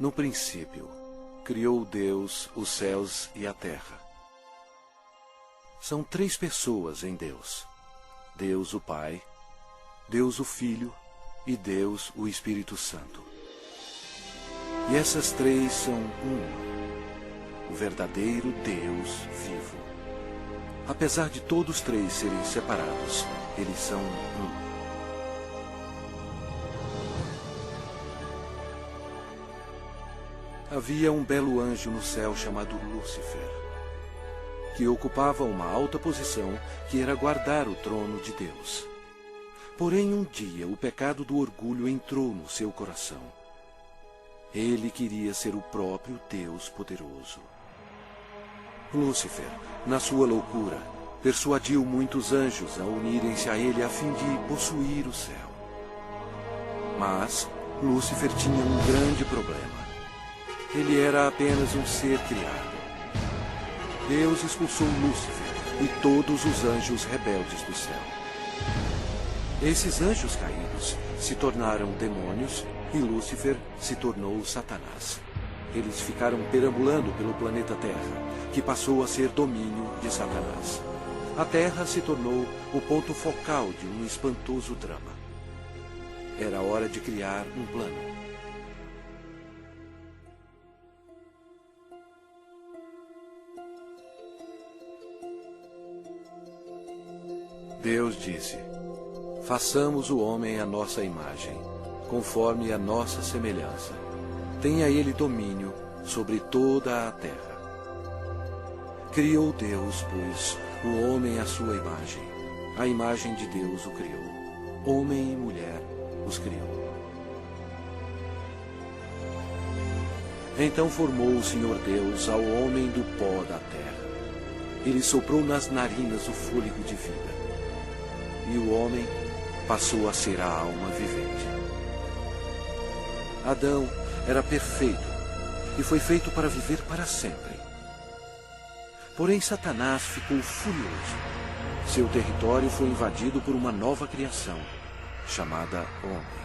No princípio, criou Deus os céus e a terra. São três pessoas em Deus: Deus o Pai, Deus o Filho e Deus o Espírito Santo. E essas três são uma, o verdadeiro Deus vivo. Apesar de todos três serem separados, eles são um. Havia um belo anjo no céu chamado Lúcifer, que ocupava uma alta posição que era guardar o trono de Deus. Porém, um dia o pecado do orgulho entrou no seu coração. Ele queria ser o próprio Deus poderoso. Lúcifer, na sua loucura, persuadiu muitos anjos a unirem-se a ele a fim de possuir o céu. Mas Lúcifer tinha um grande problema. Ele era apenas um ser criado. Deus expulsou Lúcifer e todos os anjos rebeldes do céu. Esses anjos caídos se tornaram demônios e Lúcifer se tornou Satanás. Eles ficaram perambulando pelo planeta Terra, que passou a ser domínio de Satanás. A Terra se tornou o ponto focal de um espantoso drama. Era hora de criar um plano. Deus disse: façamos o homem à nossa imagem, conforme a nossa semelhança. Tenha ele domínio sobre toda a terra. Criou Deus, pois, o homem à sua imagem. A imagem de Deus o criou. Homem e mulher os criou. Então formou o Senhor Deus ao homem do pó da terra. Ele soprou nas narinas o fôlego de vida. E o homem passou a ser a alma vivente. Adão era perfeito e foi feito para viver para sempre. Porém, Satanás ficou furioso. Seu território foi invadido por uma nova criação, chamada homem.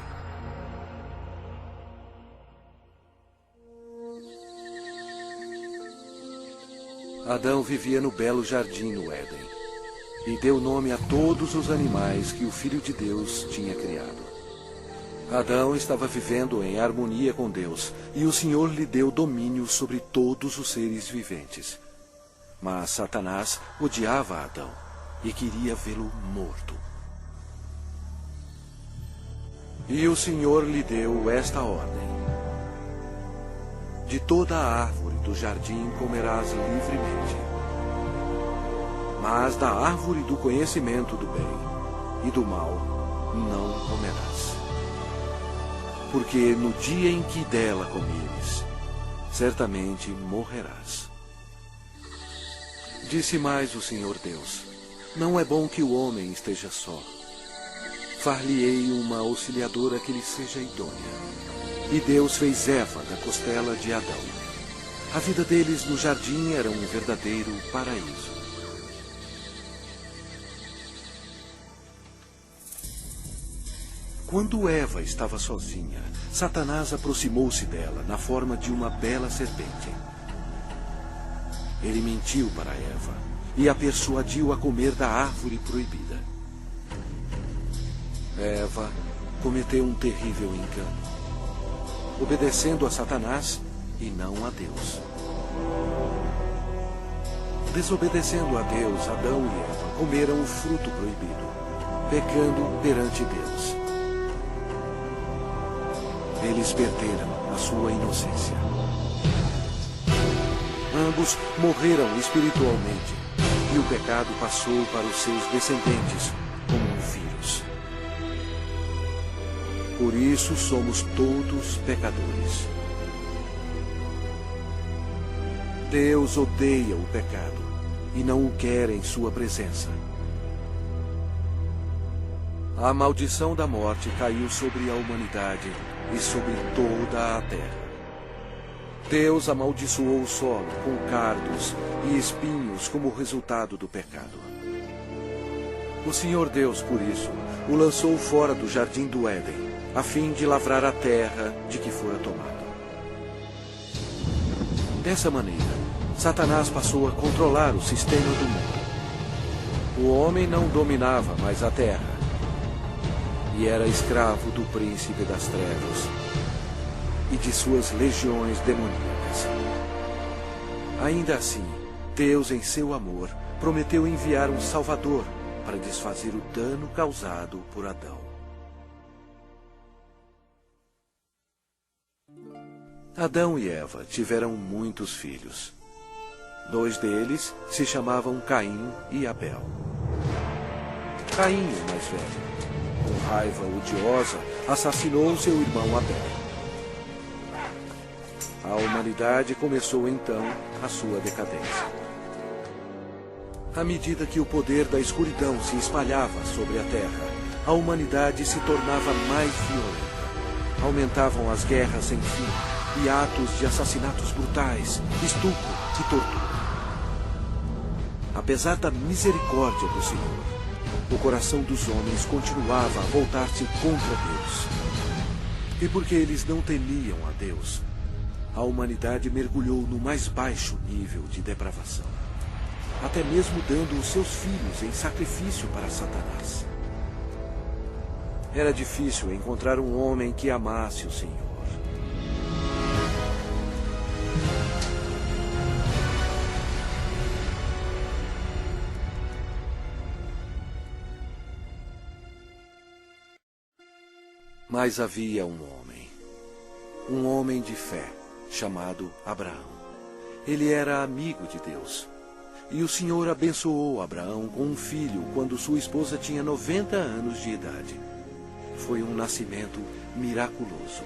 Adão vivia no belo jardim no Éden e deu nome a todos os animais que o Filho de Deus tinha criado. Adão estava vivendo em harmonia com Deus, e o Senhor lhe deu domínio sobre todos os seres viventes. Mas Satanás odiava Adão e queria vê-lo morto. E o Senhor lhe deu esta ordem: de toda a árvore do jardim comerás livremente, mas da árvore do conhecimento do bem e do mal não comerás. Porque no dia em que dela comeres, certamente morrerás. Disse mais o Senhor Deus: não é bom que o homem esteja só. Far-lhe-ei uma auxiliadora que lhe seja idônea. E Deus fez Eva da costela de Adão. A vida deles no jardim era um verdadeiro paraíso. Quando Eva estava sozinha, Satanás aproximou-se dela na forma de uma bela serpente. Ele mentiu para Eva e a persuadiu a comer da árvore proibida. Eva cometeu um terrível engano, obedecendo a Satanás e não a Deus. Desobedecendo a Deus, Adão e Eva comeram o fruto proibido, pecando perante Deus. Eles perderam a sua inocência. Ambos morreram espiritualmente, e o pecado passou para os seus descendentes como um vírus. Por isso somos todos pecadores. Deus odeia o pecado e não o quer em sua presença. A maldição da morte caiu sobre a humanidade e sobre toda a terra. Deus amaldiçoou o solo com cardos e espinhos como resultado do pecado. O Senhor Deus, por isso, o lançou fora do jardim do Éden, a fim de lavrar a terra de que fora tomado. Dessa maneira, Satanás passou a controlar o sistema do mundo. O homem não dominava mais a terra e era escravo do príncipe das trevas e de suas legiões demoníacas. Ainda assim, Deus, em seu amor, prometeu enviar um Salvador para desfazer o dano causado por Adão. Adão e Eva tiveram muitos filhos. 2 deles se chamavam Caim e Abel. Caim, o mais velho, com raiva odiosa, assassinou seu irmão Abel. A humanidade começou então a sua decadência. À medida que o poder da escuridão se espalhava sobre a terra, a humanidade se tornava mais violenta. Aumentavam as guerras sem fim e atos de assassinatos brutais, estupro e tortura. Apesar da misericórdia do Senhor, o coração dos homens continuava a voltar-se contra Deus. E porque eles não temiam a Deus, a humanidade mergulhou no mais baixo nível de depravação, até mesmo dando os seus filhos em sacrifício para Satanás. Era difícil encontrar um homem que amasse o Senhor. Mas havia um homem de fé, chamado Abraão. Ele era amigo de Deus. E o Senhor abençoou Abraão com um filho quando sua esposa tinha 90 anos de idade. Foi um nascimento miraculoso.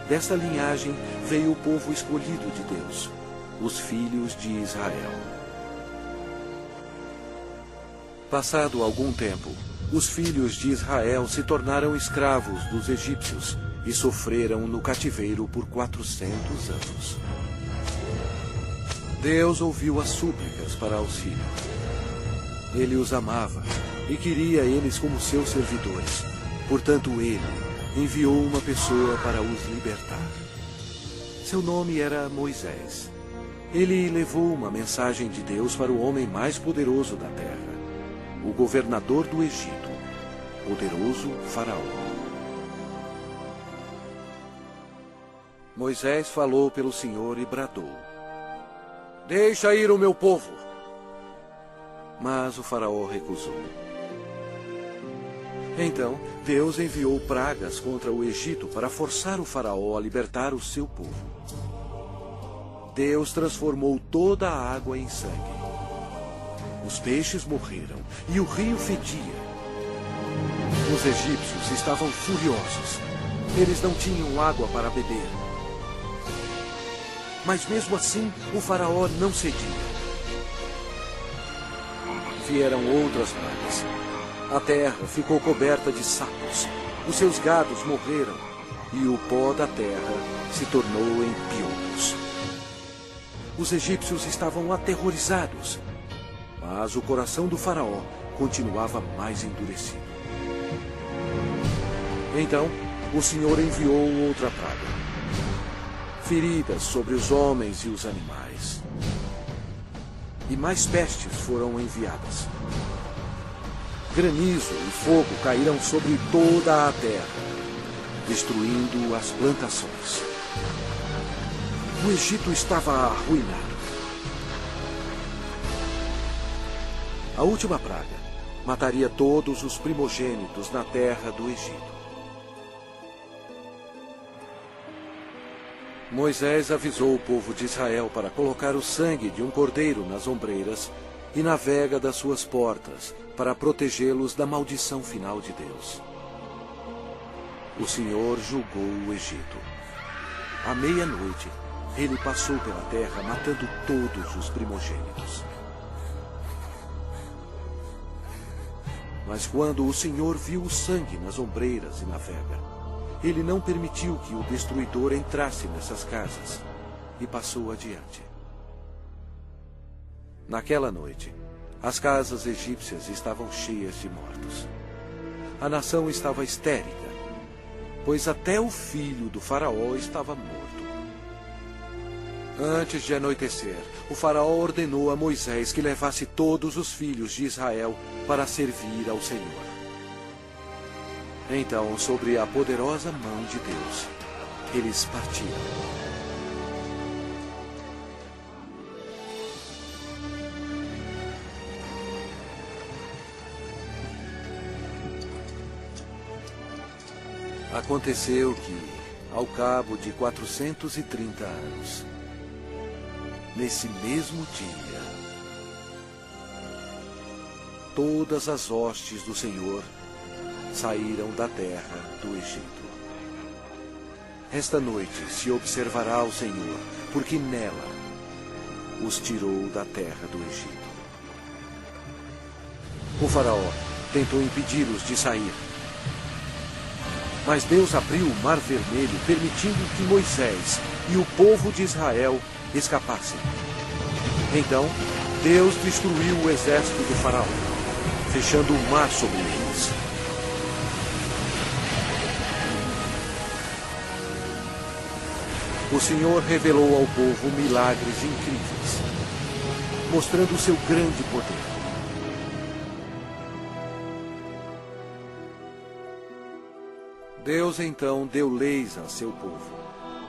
Desta linhagem veio o povo escolhido de Deus, os filhos de Israel. Passado algum tempo, os filhos de Israel se tornaram escravos dos egípcios e sofreram no cativeiro por 400 anos. Deus ouviu as súplicas para auxílio. Ele os amava e queria eles como seus servidores. Portanto, ele enviou uma pessoa para os libertar. Seu nome era Moisés. Ele levou uma mensagem de Deus para o homem mais poderoso da terra, o governador do Egito, poderoso Faraó. Moisés falou pelo Senhor e bradou: "Deixa ir o meu povo." Mas o Faraó recusou. Então, Deus enviou pragas contra o Egito para forçar o Faraó a libertar o seu povo. Deus transformou toda a água em sangue. Os peixes morreram e o rio fedia. Os egípcios estavam furiosos. Eles não tinham água para beber. Mas mesmo assim, o Faraó não cedia. Vieram outras pragas. A terra ficou coberta de sapos. Os seus gados morreram e o pó da terra se tornou em piolhos. Os egípcios estavam aterrorizados, mas o coração do Faraó continuava mais endurecido. Então, o Senhor enviou outra praga: feridas sobre os homens e os animais. E mais pestes foram enviadas. Granizo e fogo caíram sobre toda a terra, destruindo as plantações. O Egito estava arruinado. A última praga mataria todos os primogênitos na terra do Egito. Moisés avisou o povo de Israel para colocar o sangue de um cordeiro nas ombreiras e na vega das suas portas, para protegê-los da maldição final de Deus. O Senhor julgou o Egito. À meia-noite, ele passou pela terra matando todos os primogênitos. Mas quando o Senhor viu o sangue nas ombreiras e na vega, ele não permitiu que o destruidor entrasse nessas casas e passou adiante. Naquela noite, as casas egípcias estavam cheias de mortos. A nação estava histérica, pois até o filho do Faraó estava morto. Antes de anoitecer, o faraó ordenou a Moisés que levasse todos os filhos de Israel para servir ao Senhor. Então, sobre a poderosa mão de Deus, eles partiram. Aconteceu que, ao cabo de 430 anos, nesse mesmo dia, todas as hostes do Senhor saíram da terra do Egito. Esta noite se observará o Senhor, porque nela os tirou da terra do Egito. O faraó tentou impedi-los de sair, mas Deus abriu o Mar Vermelho, permitindo que Moisés e o povo de Israel escapassem. Então, Deus destruiu o exército do faraó, fechando o mar sobre eles. O Senhor revelou ao povo milagres incríveis, mostrando o seu grande poder. Deus então deu leis a seu povo,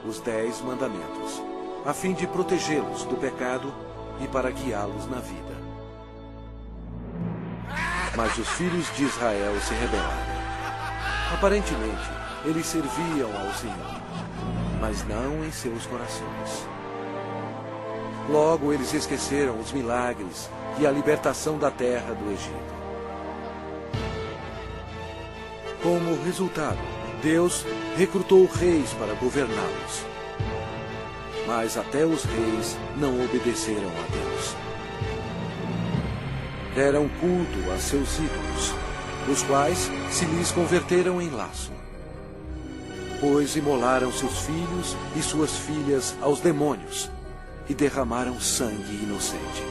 os 10 mandamentos, a fim de protegê-los do pecado e para guiá-los na vida. Mas os filhos de Israel se rebelaram. Aparentemente, eles serviam ao Senhor, mas não em seus corações. Logo, eles esqueceram os milagres e a libertação da terra do Egito. Como resultado, Deus recrutou reis para governá-los. Mas até os reis não obedeceram a Deus. Deram culto a seus ídolos, os quais se lhes converteram em laço. Pois imolaram seus filhos e suas filhas aos demônios e derramaram sangue inocente.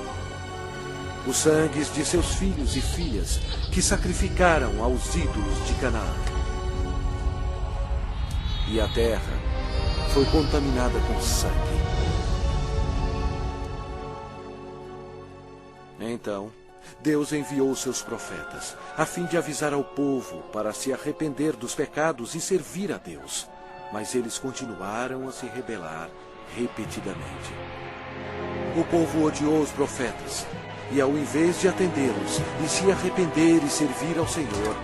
Os sangues de seus filhos e filhas que sacrificaram aos ídolos de Canaã. E a terra foi contaminada com sangue. Então, Deus enviou seus profetas, a fim de avisar ao povo para se arrepender dos pecados e servir a Deus. Mas eles continuaram a se rebelar repetidamente. O povo odiou os profetas, e ao invés de atendê-los e se arrepender e servir ao Senhor,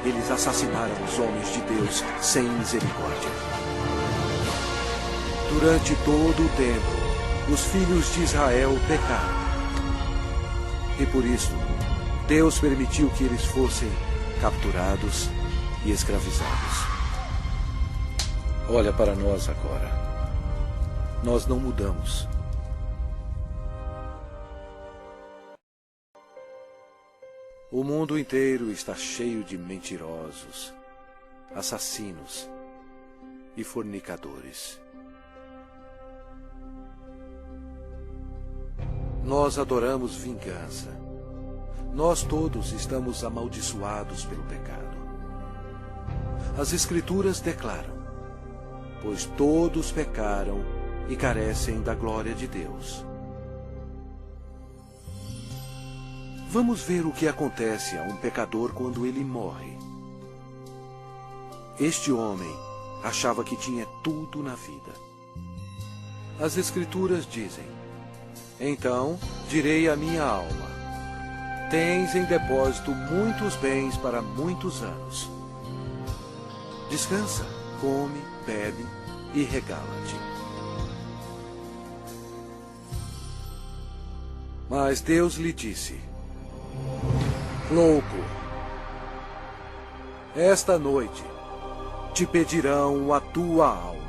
eles assassinaram os homens de Deus sem misericórdia. Durante todo o tempo, os filhos de Israel pecaram. E por isso, Deus permitiu que eles fossem capturados e escravizados. Olha para nós agora. Nós não mudamos. O mundo inteiro está cheio de mentirosos, assassinos e fornicadores. Nós adoramos vingança. Nós todos estamos amaldiçoados pelo pecado. As Escrituras declaram: pois todos pecaram e carecem da glória de Deus. Vamos ver o que acontece a um pecador quando ele morre. Este homem achava que tinha tudo na vida. As Escrituras dizem: então direi à minha alma: tens em depósito muitos bens para muitos anos. Descansa, come, bebe e regala-te. Mas Deus lhe disse: louco, esta noite te pedirão a tua alma.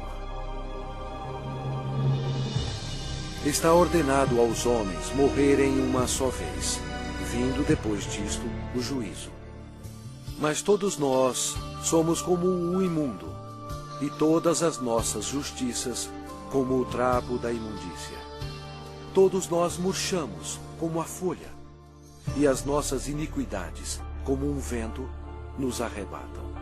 Está ordenado aos homens morrerem uma só vez, vindo depois disto o juízo. Mas todos nós somos como o imundo, e todas as nossas justiças como o trapo da imundícia. Todos nós murchamos como a folha, e as nossas iniquidades, como um vento, nos arrebatam.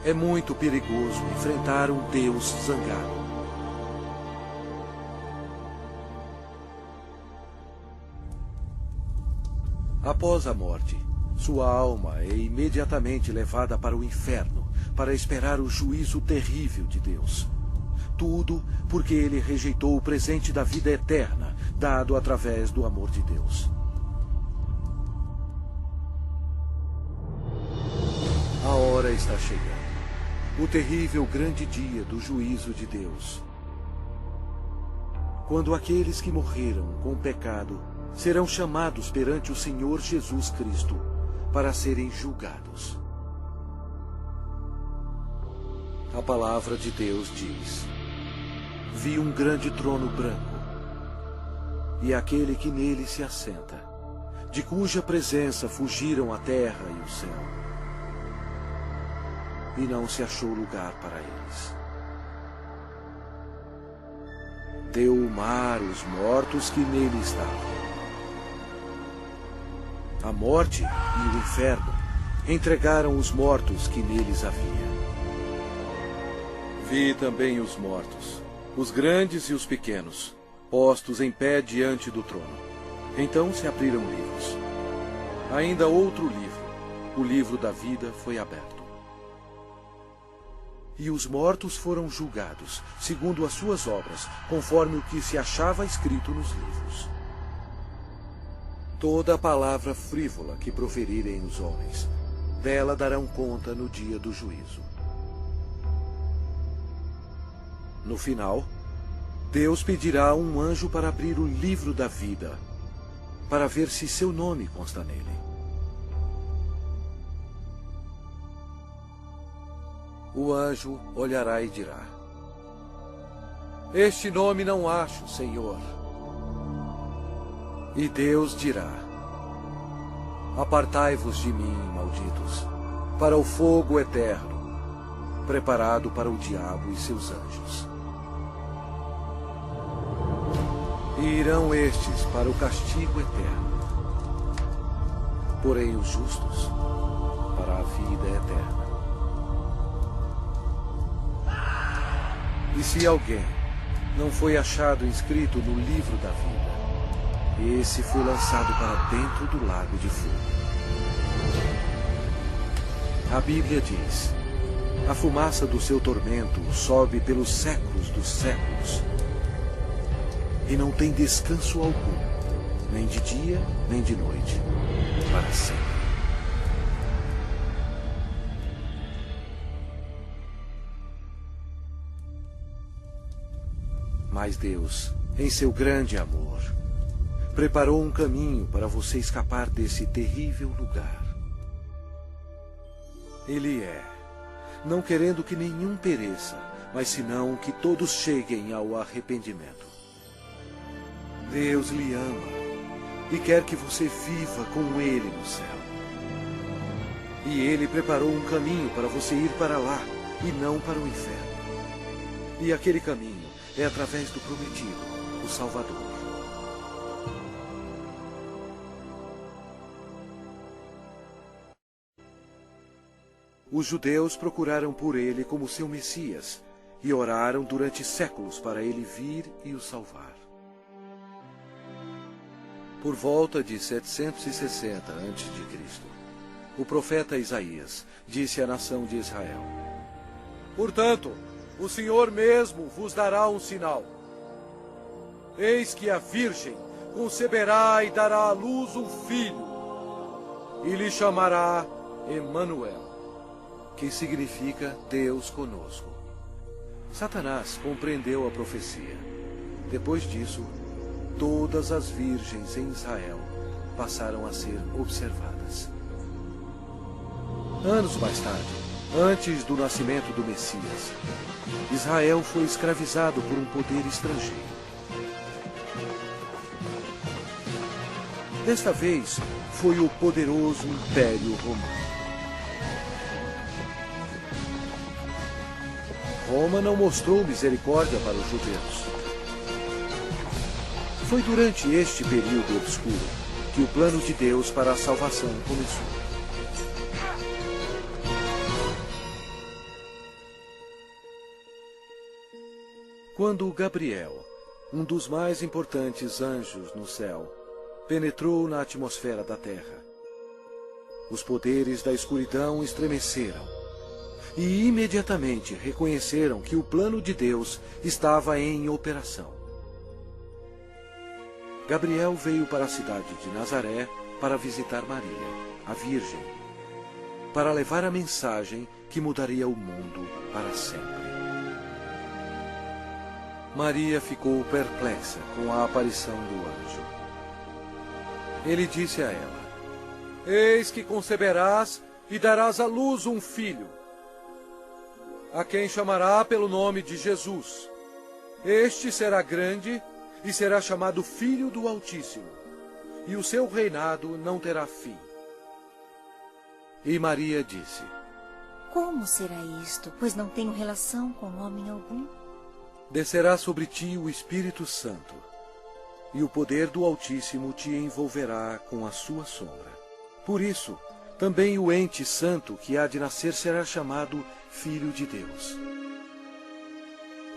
É muito perigoso enfrentar um Deus zangado. Após a morte, sua alma é imediatamente levada para o inferno para esperar o juízo terrível de Deus. Tudo porque ele rejeitou o presente da vida eterna, dado através do amor de Deus. A hora está chegando. O terrível grande dia do juízo de Deus. Quando aqueles que morreram com o pecado serão chamados perante o Senhor Jesus Cristo para serem julgados. A palavra de Deus diz: vi um grande trono branco, e aquele que nele se assenta, de cuja presença fugiram a terra e o céu, e não se achou lugar para eles. Deu o mar os mortos que nele estavam. A morte e o inferno entregaram os mortos que neles havia. Vi também os mortos, os grandes e os pequenos, postos em pé diante do trono. Então se abriram livros. Ainda outro livro, o livro da vida, foi aberto. E os mortos foram julgados, segundo as suas obras, conforme o que se achava escrito nos livros. Toda a palavra frívola que proferirem os homens, dela darão conta no dia do juízo. No final, Deus pedirá a um anjo para abrir o livro da vida, para ver se seu nome consta nele. O anjo olhará e dirá: este nome não acho, Senhor. E Deus dirá: apartai-vos de mim, malditos, para o fogo eterno, preparado para o diabo e seus anjos. E irão estes para o castigo eterno, porém os justos para a vida eterna. E se alguém não foi achado inscrito no livro da vida, esse foi lançado para dentro do lago de fogo. A Bíblia diz: a fumaça do seu tormento sobe pelos séculos dos séculos, e não tem descanso algum, nem de dia, nem de noite, para sempre. Mas Deus, em seu grande amor, preparou um caminho para você escapar desse terrível lugar. Ele não querendo que nenhum pereça, mas senão que todos cheguem ao arrependimento. Deus lhe ama e quer que você viva com Ele no céu. E Ele preparou um caminho para você ir para lá e não para o inferno. E aquele caminho é através do prometido, o Salvador. Os judeus procuraram por ele como seu Messias e oraram durante séculos para ele vir e o salvar. Por volta de 760 a.C., o profeta Isaías disse à nação de Israel: portanto, o Senhor mesmo vos dará um sinal. Eis que a virgem conceberá e dará à luz um filho, e lhe chamará Emanuel, que significa Deus conosco. Satanás compreendeu a profecia. Depois disso, todas as virgens em Israel passaram a ser observadas. Anos mais tarde, antes do nascimento do Messias, Israel foi escravizado por um poder estrangeiro. Desta vez, foi o poderoso Império Romano. Roma não mostrou misericórdia para os judeus. Foi durante este período obscuro que o plano de Deus para a salvação começou. Quando Gabriel, um dos mais importantes anjos no céu, penetrou na atmosfera da terra, os poderes da escuridão estremeceram e imediatamente reconheceram que o plano de Deus estava em operação. Gabriel veio para a cidade de Nazaré para visitar Maria, a Virgem, para levar a mensagem que mudaria o mundo para sempre. Maria ficou perplexa com a aparição do anjo. Ele disse a ela: Eis que conceberás e darás à luz um filho, a quem chamará pelo nome de Jesus. Este será grande e será chamado Filho do Altíssimo, e o seu reinado não terá fim. E Maria disse: Como será isto, pois não tenho relação com homem algum? Descerá sobre ti o Espírito Santo, e o poder do Altíssimo te envolverá com a sua sombra. Por isso, também o ente santo que há de nascer será chamado Filho de Deus.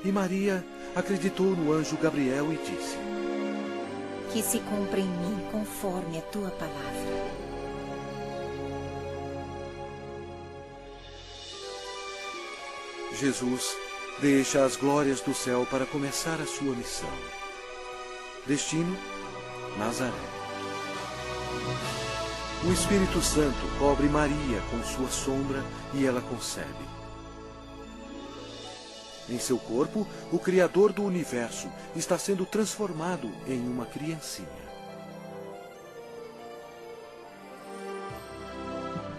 E Maria acreditou no anjo Gabriel e disse: Que se cumpra em mim conforme a tua palavra. Jesus deixa as glórias do céu para começar a sua missão. Destino: Nazaré. O Espírito Santo cobre Maria com sua sombra e ela concebe. Em seu corpo, o Criador do universo está sendo transformado em uma criancinha.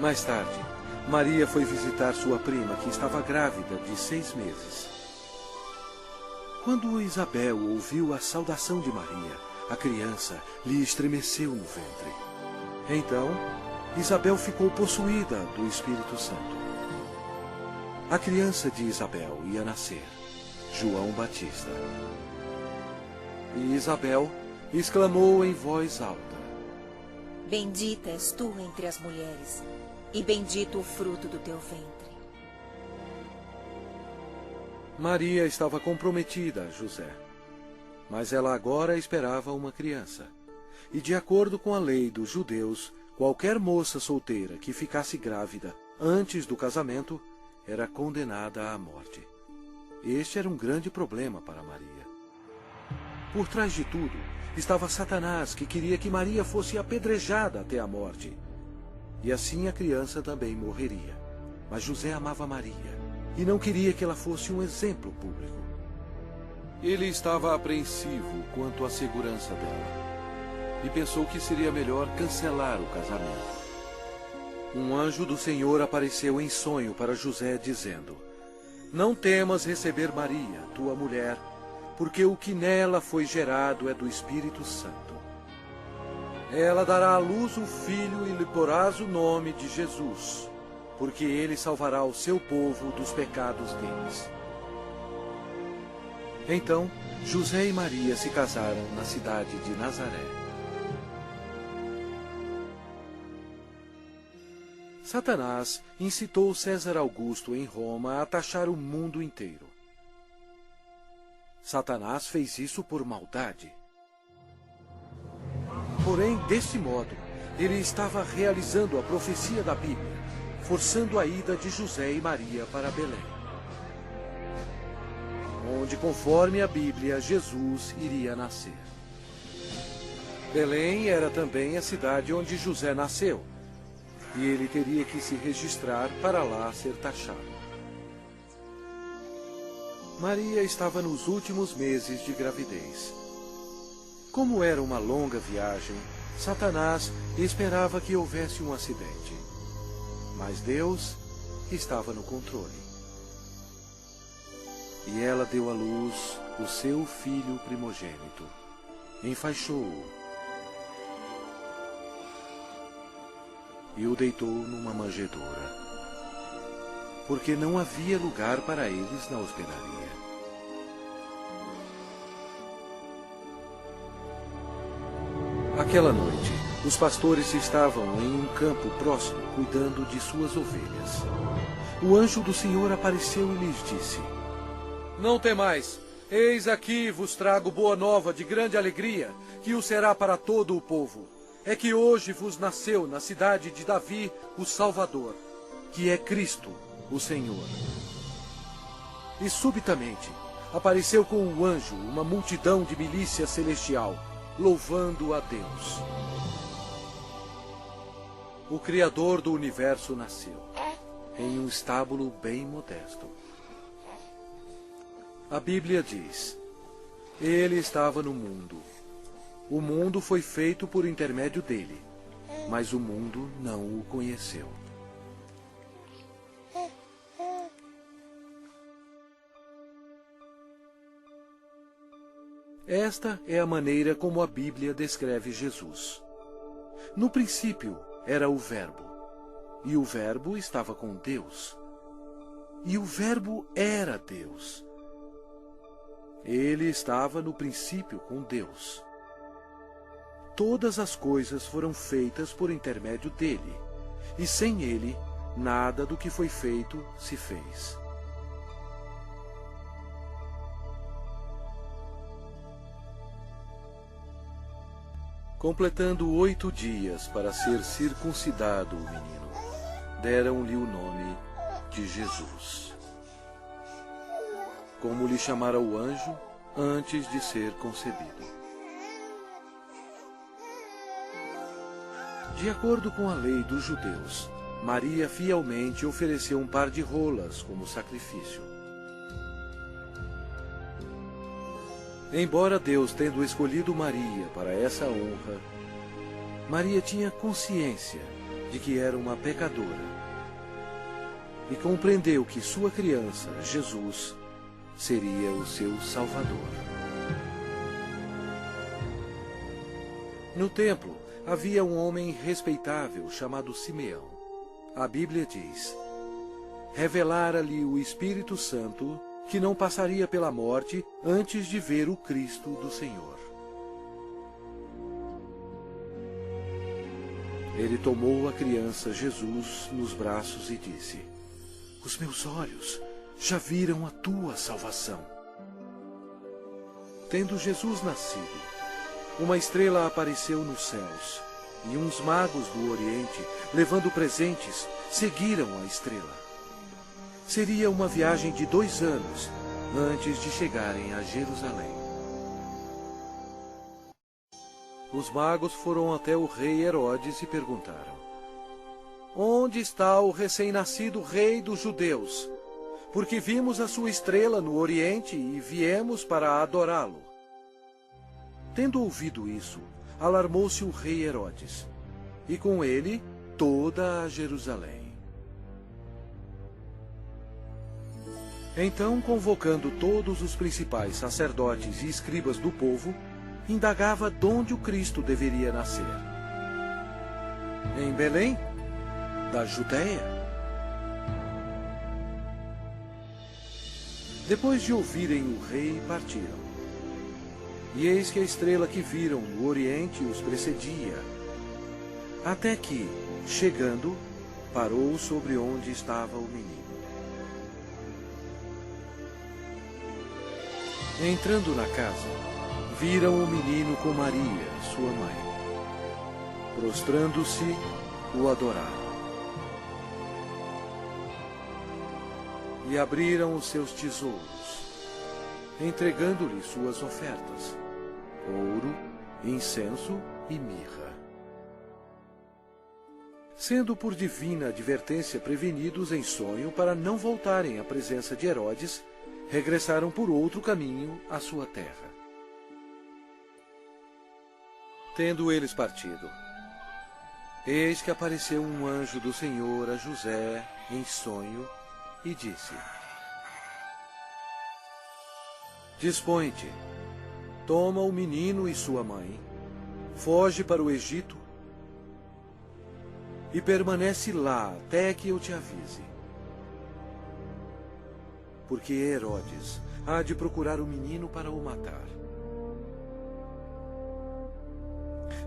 Mais tarde, Maria foi visitar sua prima, que estava grávida de 6 meses. Quando Isabel ouviu a saudação de Maria, a criança lhe estremeceu no ventre. Então, Isabel ficou possuída do Espírito Santo. A criança de Isabel ia nascer, João Batista. E Isabel exclamou em voz alta: Bendita és tu entre as mulheres, e bendito o fruto do teu ventre. Maria estava comprometida a José, mas ela agora esperava uma criança. E de acordo com a lei dos judeus, qualquer moça solteira que ficasse grávida antes do casamento era condenada à morte. Este era um grande problema para Maria. Por trás de tudo estava Satanás, que queria que Maria fosse apedrejada até a morte. E assim a criança também morreria. Mas José amava Maria e não queria que ela fosse um exemplo público. Ele estava apreensivo quanto à segurança dela e pensou que seria melhor cancelar o casamento. Um anjo do Senhor apareceu em sonho para José, dizendo: Não temas receber Maria, tua mulher, porque o que nela foi gerado é do Espírito Santo. Ela dará à luz um filho e lhe porás o nome de Jesus, porque ele salvará o seu povo dos pecados deles. Então, José e Maria se casaram na cidade de Nazaré. Satanás incitou César Augusto em Roma a taxar o mundo inteiro. Satanás fez isso por maldade. Porém, desse modo, ele estava realizando a profecia da Bíblia, forçando a ida de José e Maria para Belém, onde, conforme a Bíblia, Jesus iria nascer. Belém era também a cidade onde José nasceu, e ele teria que se registrar para lá ser taxado. Maria estava nos últimos meses de gravidez. Como era uma longa viagem, Satanás esperava que houvesse um acidente. Mas Deus estava no controle. E ela deu à luz o seu filho primogênito. Enfaixou-o e o deitou numa manjedoura, porque não havia lugar para eles na hospedaria. Aquela noite, os pastores estavam em um campo próximo, cuidando de suas ovelhas. O anjo do Senhor apareceu e lhes disse: Não temais, Eis aqui vos trago boa nova de grande alegria, que o será para todo o povo. É que hoje vos nasceu na cidade de Davi o Salvador, que é Cristo, o Senhor. E subitamente apareceu com um anjo uma multidão de milícia celestial, louvando a Deus. O Criador do universo nasceu, em um estábulo bem modesto. A Bíblia diz: Ele estava no mundo. O mundo foi feito por intermédio dele, mas o mundo não o conheceu. Esta é a maneira como a Bíblia descreve Jesus. No princípio era o Verbo, e o Verbo estava com Deus, e o Verbo era Deus. Ele estava no princípio com Deus. Todas as coisas foram feitas por intermédio dele, e sem ele, nada do que foi feito se fez. Completando 8 dias para ser circuncidado o menino, deram-lhe o nome de Jesus, como lhe chamara o anjo antes de ser concebido. De acordo com a lei dos judeus, Maria fielmente ofereceu um par de rolas como sacrifício. Embora Deus tendo escolhido Maria para essa honra, Maria tinha consciência de que era uma pecadora e compreendeu que sua criança, Jesus, seria o seu Salvador. No templo havia um homem respeitável chamado Simeão. A Bíblia diz: revelara-lhe o Espírito Santo que não passaria pela morte antes de ver o Cristo do Senhor. Ele tomou a criança Jesus nos braços e disse: os meus olhos já viram a tua salvação. Tendo Jesus nascido, uma estrela apareceu nos céus, e uns magos do Oriente, levando presentes, seguiram a estrela. Seria uma viagem de 2 anos antes de chegarem a Jerusalém. Os magos foram até o rei Herodes e perguntaram: onde está o recém-nascido rei dos judeus? Porque vimos a sua estrela no Oriente e viemos para adorá-lo. Tendo ouvido isso, alarmou-se o rei Herodes, e com ele toda a Jerusalém. Então, convocando todos os principais sacerdotes e escribas do povo, indagava donde o Cristo deveria nascer. Em Belém, da Judéia. Depois de ouvirem o rei, partiram. E eis que a estrela que viram no Oriente os precedia, até que, chegando, parou sobre onde estava o menino. Entrando na casa, viram o menino com Maria, sua mãe. Prostrando-se, o adoraram. E abriram os seus tesouros, entregando-lhe suas ofertas: ouro, incenso e mirra. Sendo por divina advertência prevenidos em sonho para não voltarem à presença de Herodes, regressaram por outro caminho à sua terra. Tendo eles partido, eis que apareceu um anjo do Senhor a José em sonho e disse: dispõe-te, toma o menino e sua mãe, foge para o Egito e permanece lá até que eu te avise. Porque Herodes há de procurar o menino para o matar.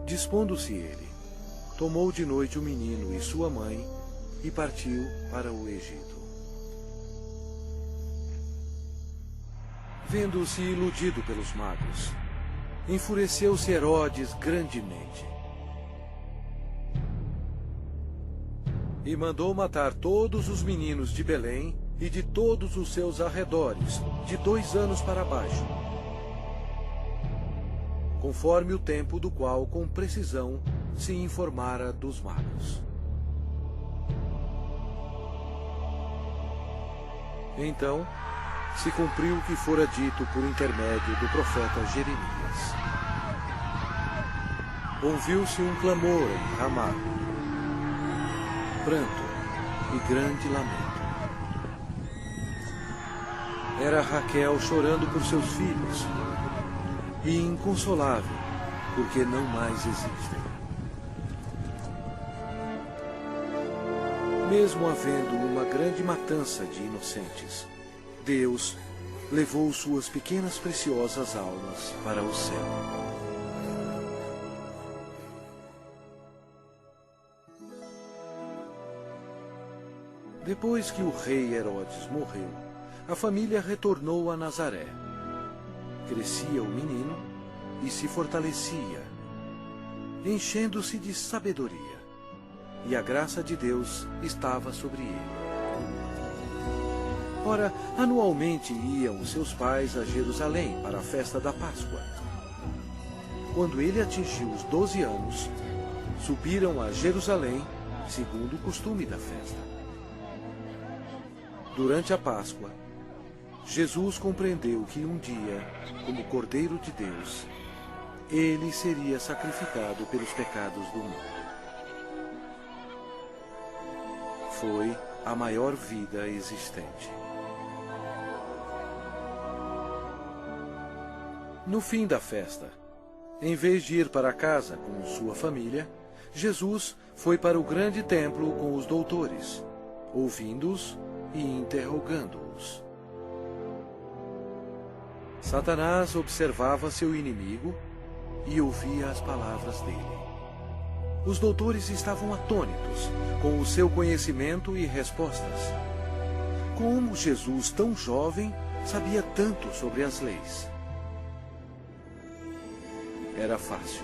Dispondo-se ele, tomou de noite o menino e sua mãe e partiu para o Egito. Vendo-se iludido pelos magos, enfureceu-se Herodes grandemente e mandou matar todos os meninos de Belém e de todos os seus arredores, de 2 anos para baixo, conforme o tempo do qual com precisão se informara dos magos. Então se cumpriu o que fora dito por intermédio do profeta Jeremias. Ouviu-se um clamor em Ramá, pranto e grande lamento. Era Raquel chorando por seus filhos e inconsolável, porque não mais existem. Mesmo havendo uma grande matança de inocentes, Deus levou suas pequenas preciosas almas para o céu. Depois que o rei Herodes morreu, a família retornou a Nazaré. Crescia o menino e se fortalecia, enchendo-se de sabedoria, e a graça de Deus estava sobre ele. Ora, anualmente iam seus pais a Jerusalém para a festa da Páscoa. Quando ele atingiu os 12 anos, subiram a Jerusalém, segundo o costume da festa. Durante a Páscoa, Jesus compreendeu que um dia, como Cordeiro de Deus, ele seria sacrificado pelos pecados do mundo. Foi a maior vida existente. No fim da festa, em vez de ir para casa com sua família, Jesus foi para o grande templo com os doutores, ouvindo-os e interrogando-os. Satanás observava seu inimigo e ouvia as palavras dele. Os doutores estavam atônitos com o seu conhecimento e respostas. Como Jesus, tão jovem, sabia tanto sobre as leis? Era fácil.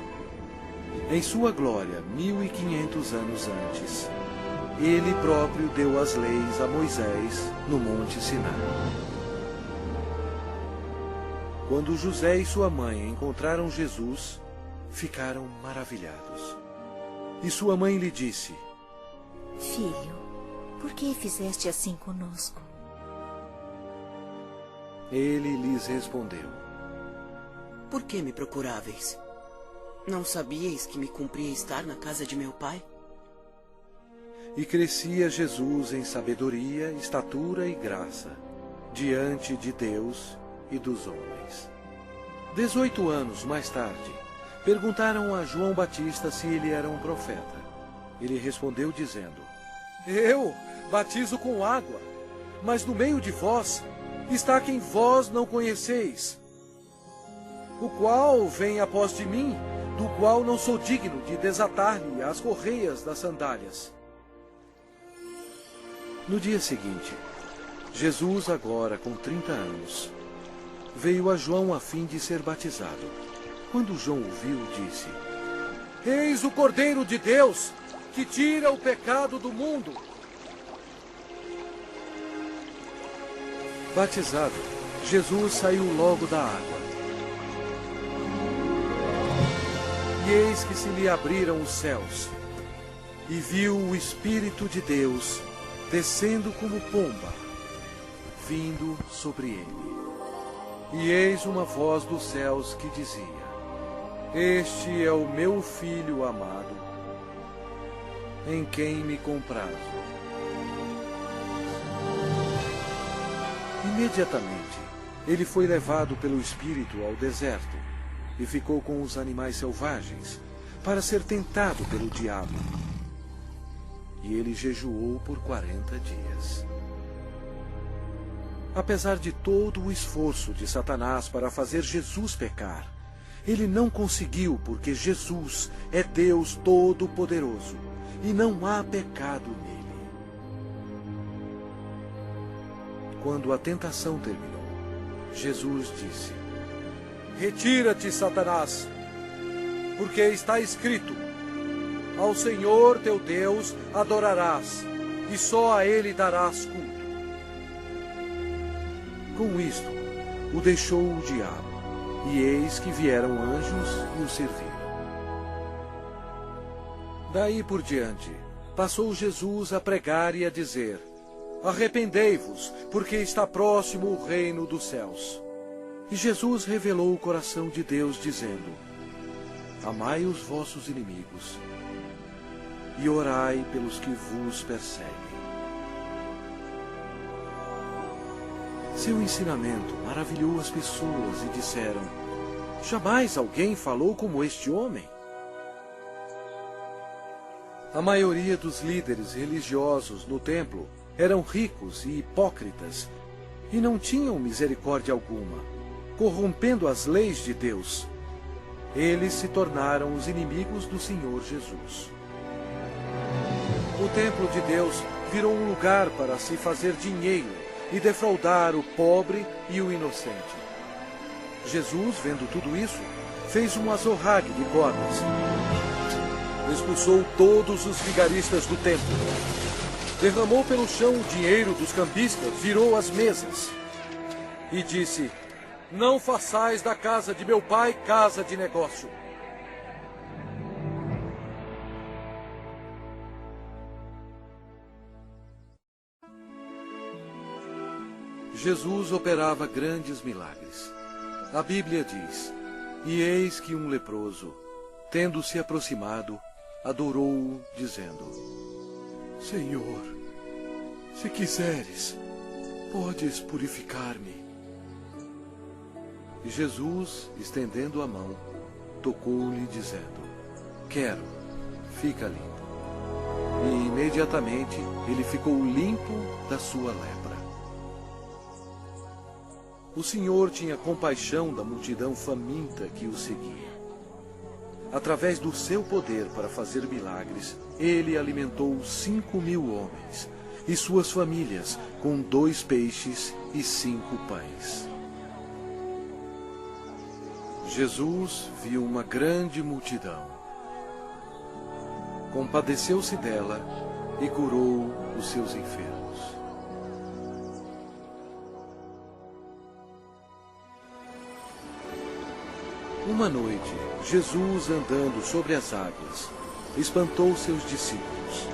Em sua glória, 1500 anos antes, ele próprio deu as leis a Moisés no Monte Sinai. Quando José e sua mãe encontraram Jesus, ficaram maravilhados. E sua mãe lhe disse: Filho, por que fizeste assim conosco? Ele lhes respondeu: Por que me procuráveis? Não sabíeis que me cumpria estar na casa de meu pai? E crescia Jesus em sabedoria, estatura e graça, diante de Deus e dos homens. 18 anos mais tarde, perguntaram a João Batista se ele era um profeta. Ele respondeu dizendo: Eu batizo com água, mas no meio de vós está quem vós não conheceis, o qual vem após de mim, do qual não sou digno de desatar-lhe as correias das sandálias. No dia seguinte, Jesus, agora com 30 anos, veio a João a fim de ser batizado. Quando João o viu, disse: Eis o Cordeiro de Deus, que tira o pecado do mundo. Batizado, Jesus saiu logo da água. E eis que se lhe abriram os céus, e viu o Espírito de Deus descendo como pomba, vindo sobre ele. E eis uma voz dos céus que dizia: Este é o meu Filho amado, em quem me comprazo. Imediatamente, ele foi levado pelo Espírito ao deserto e ficou com os animais selvagens, para ser tentado pelo diabo. E ele jejuou por 40 dias. Apesar de todo o esforço de Satanás para fazer Jesus pecar, ele não conseguiu, porque Jesus é Deus Todo-Poderoso e não há pecado nele. Quando a tentação terminou, Jesus disse: Retira-te, Satanás, porque está escrito: Ao Senhor teu Deus adorarás, e só a Ele darás culto. Com isto, o deixou o diabo, e eis que vieram anjos e o serviram. Daí por diante, passou Jesus a pregar e a dizer: Arrependei-vos, porque está próximo o reino dos céus. E Jesus revelou o coração de Deus, dizendo: Amai os vossos inimigos, e orai pelos que vos perseguem. Seu ensinamento maravilhou as pessoas e disseram: Jamais alguém falou como este homem. A maioria dos líderes religiosos no templo eram ricos e hipócritas e não tinham misericórdia alguma, corrompendo as leis de Deus. Eles se tornaram os inimigos do Senhor Jesus. O templo de Deus virou um lugar para se fazer dinheiro e defraudar o pobre e o inocente. Jesus, vendo tudo isso, fez um azorrague de cordas. Expulsou todos os vigaristas do templo. Derramou pelo chão o dinheiro dos cambistas, virou as mesas. E disse: Não façais da casa de meu pai casa de negócio. Jesus operava grandes milagres. A Bíblia diz: E eis que um leproso, tendo se aproximado, adorou-o, dizendo: Senhor, se quiseres, podes purificar-me. E Jesus, estendendo a mão, tocou-lhe, dizendo: Quero, fica limpo. E imediatamente ele ficou limpo da sua lepra. O Senhor tinha compaixão da multidão faminta que o seguia. Através do seu poder para fazer milagres, ele alimentou 5.000 homens e suas famílias com 2 peixes e 5 pães. Jesus viu uma grande multidão. Compadeceu-se dela e curou os seus enfermos. Uma noite, Jesus, andando sobre as águas, espantou seus discípulos.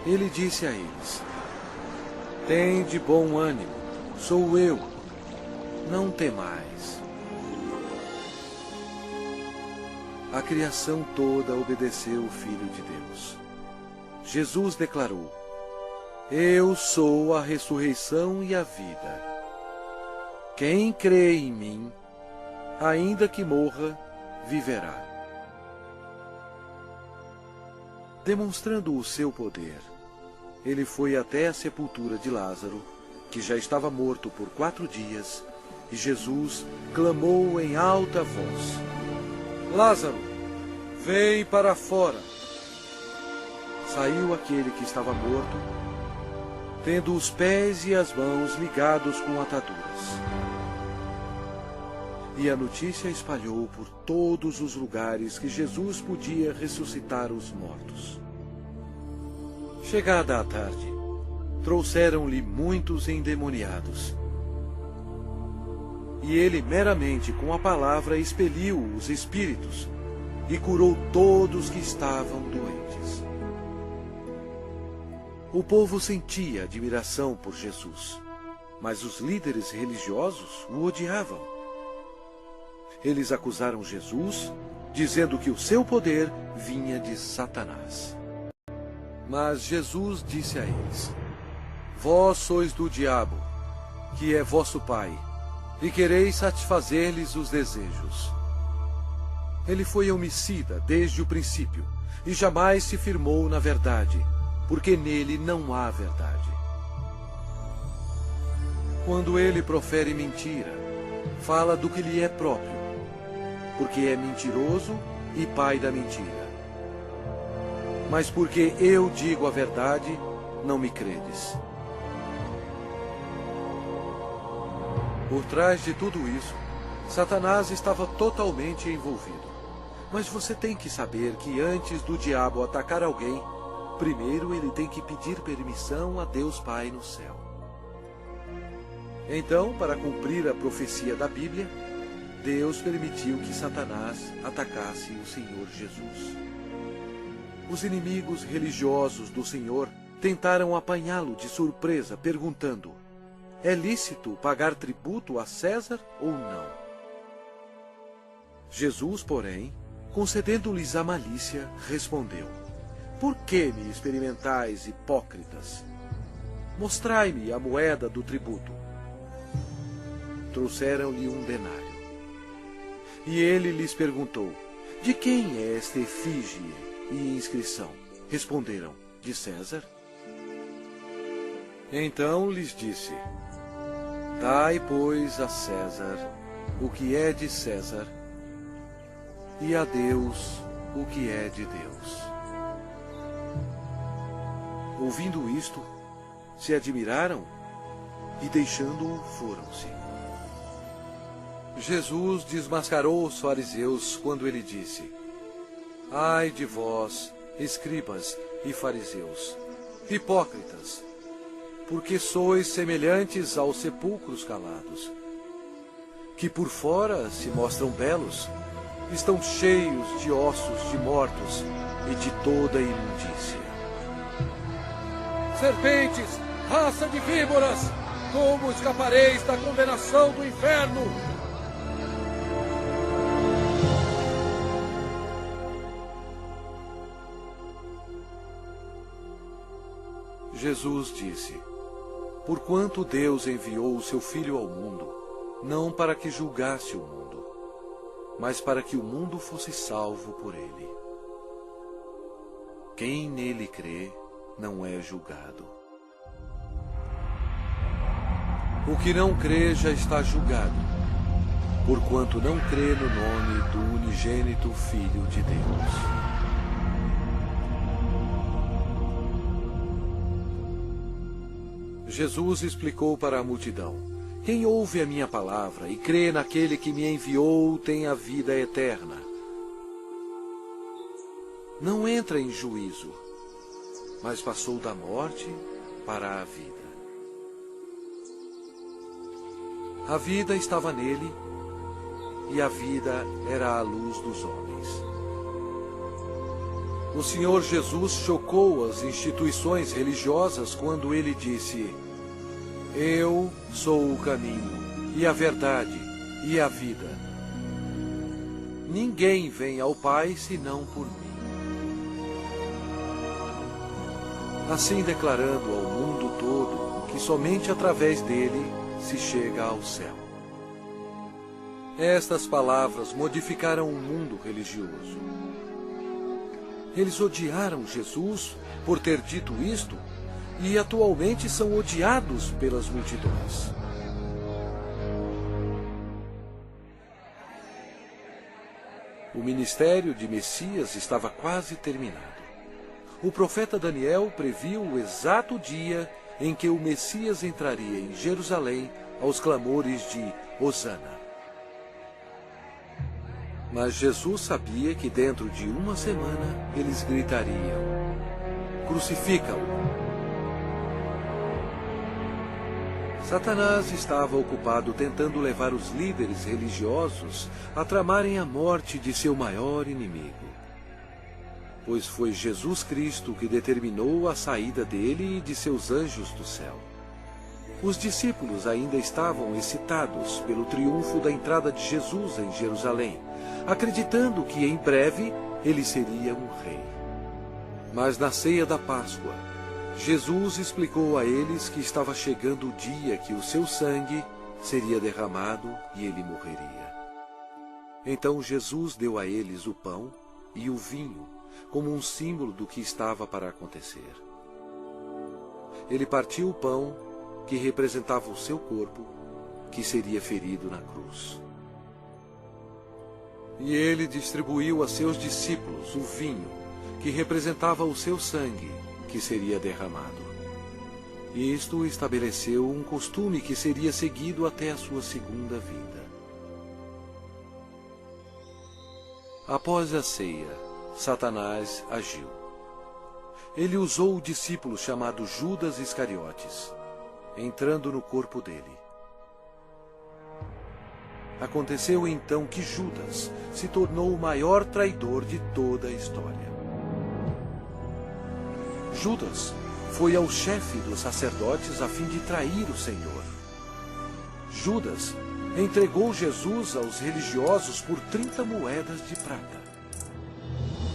Ele disse a eles: Tende bom ânimo, sou eu, não temais. A criação toda obedeceu o Filho de Deus. Jesus declarou: Eu sou a ressurreição e a vida. Quem crê em mim, ainda que morra, viverá. Demonstrando o seu poder, ele foi até a sepultura de Lázaro, que já estava morto por 4 dias, e Jesus clamou em alta voz: Lázaro, vem para fora. Saiu aquele que estava morto, tendo os pés e as mãos ligados com ataduras. E a notícia espalhou por todos os lugares que Jesus podia ressuscitar os mortos. Chegada a tarde, trouxeram-lhe muitos endemoniados. E ele meramente com a palavra expeliu os espíritos e curou todos que estavam doentes. O povo sentia admiração por Jesus, mas os líderes religiosos o odiavam. Eles acusaram Jesus, dizendo que o seu poder vinha de Satanás. Mas Jesus disse a eles: Vós sois do diabo, que é vosso pai, e quereis satisfazer-lhes os desejos. Ele foi homicida desde o princípio, e jamais se firmou na verdade, porque nele não há verdade. Quando ele profere mentira, fala do que lhe é próprio, porque é mentiroso e pai da mentira. Mas porque eu digo a verdade, não me credes. Por trás de tudo isso, Satanás estava totalmente envolvido. Mas você tem que saber que antes do diabo atacar alguém, primeiro ele tem que pedir permissão a Deus Pai no céu. Então, para cumprir a profecia da Bíblia, Deus permitiu que Satanás atacasse o Senhor Jesus. Os inimigos religiosos do Senhor tentaram apanhá-lo de surpresa, perguntando: é lícito pagar tributo a César ou não? Jesus, porém, concedendo-lhes a malícia, respondeu: por que me experimentais, hipócritas? Mostrai-me a moeda do tributo. Trouxeram-lhe um denário. E ele lhes perguntou: de quem é esta efígie e inscrição? Responderam: de César. Então lhes disse: dai, pois, a César o que é de César, e a Deus o que é de Deus. Ouvindo isto, se admiraram e, deixando-o, foram-se. Jesus desmascarou os fariseus quando ele disse: ai de vós, escribas e fariseus, hipócritas, porque sois semelhantes aos sepulcros calados, que por fora se mostram belos, estão cheios de ossos de mortos e de toda imundícia. Serpentes, raça de víboras, como escapareis da condenação do inferno? Jesus disse: porquanto Deus enviou o seu Filho ao mundo, não para que julgasse o mundo, mas para que o mundo fosse salvo por ele. Quem nele crê não é julgado. O que não crê já está julgado, porquanto não crê no nome do unigênito Filho de Deus. Jesus explicou para a multidão: quem ouve a minha palavra e crê naquele que me enviou tem a vida eterna. Não entra em juízo, mas passou da morte para a vida. A vida estava nele, e a vida era a luz dos homens. O Senhor Jesus chocou as instituições religiosas quando ele disse: eu sou o caminho, e a verdade, e a vida. Ninguém vem ao Pai senão por mim. Assim declarando ao mundo todo que somente através dele se chega ao céu. Estas palavras modificaram o mundo religioso. Eles odiaram Jesus por ter dito isto e atualmente são odiados pelas multidões. O ministério de Messias estava quase terminado. O profeta Daniel previu o exato dia em que o Messias entraria em Jerusalém aos clamores de Hosana. Mas Jesus sabia que dentro de uma semana eles gritariam: crucifica-o! Satanás estava ocupado tentando levar os líderes religiosos a tramarem a morte de seu maior inimigo. Pois foi Jesus Cristo que determinou a saída dele e de seus anjos do céu. Os discípulos ainda estavam excitados pelo triunfo da entrada de Jesus em Jerusalém, acreditando que em breve ele seria um rei. Mas na ceia da Páscoa, Jesus explicou a eles que estava chegando o dia que o seu sangue seria derramado e ele morreria. Então Jesus deu a eles o pão e o vinho, como um símbolo do que estava para acontecer. Ele partiu o pão, que representava o seu corpo, que seria ferido na cruz. E ele distribuiu a seus discípulos o vinho, que representava o seu sangue, que seria derramado. Isto estabeleceu um costume que seria seguido até a sua segunda vinda. Após a ceia, Satanás agiu. Ele usou o discípulo chamado Judas Iscariotes, entrando no corpo dele. Aconteceu então que Judas se tornou o maior traidor de toda a história. Judas foi ao chefe dos sacerdotes a fim de trair o Senhor. Judas entregou Jesus aos religiosos por 30 moedas de prata.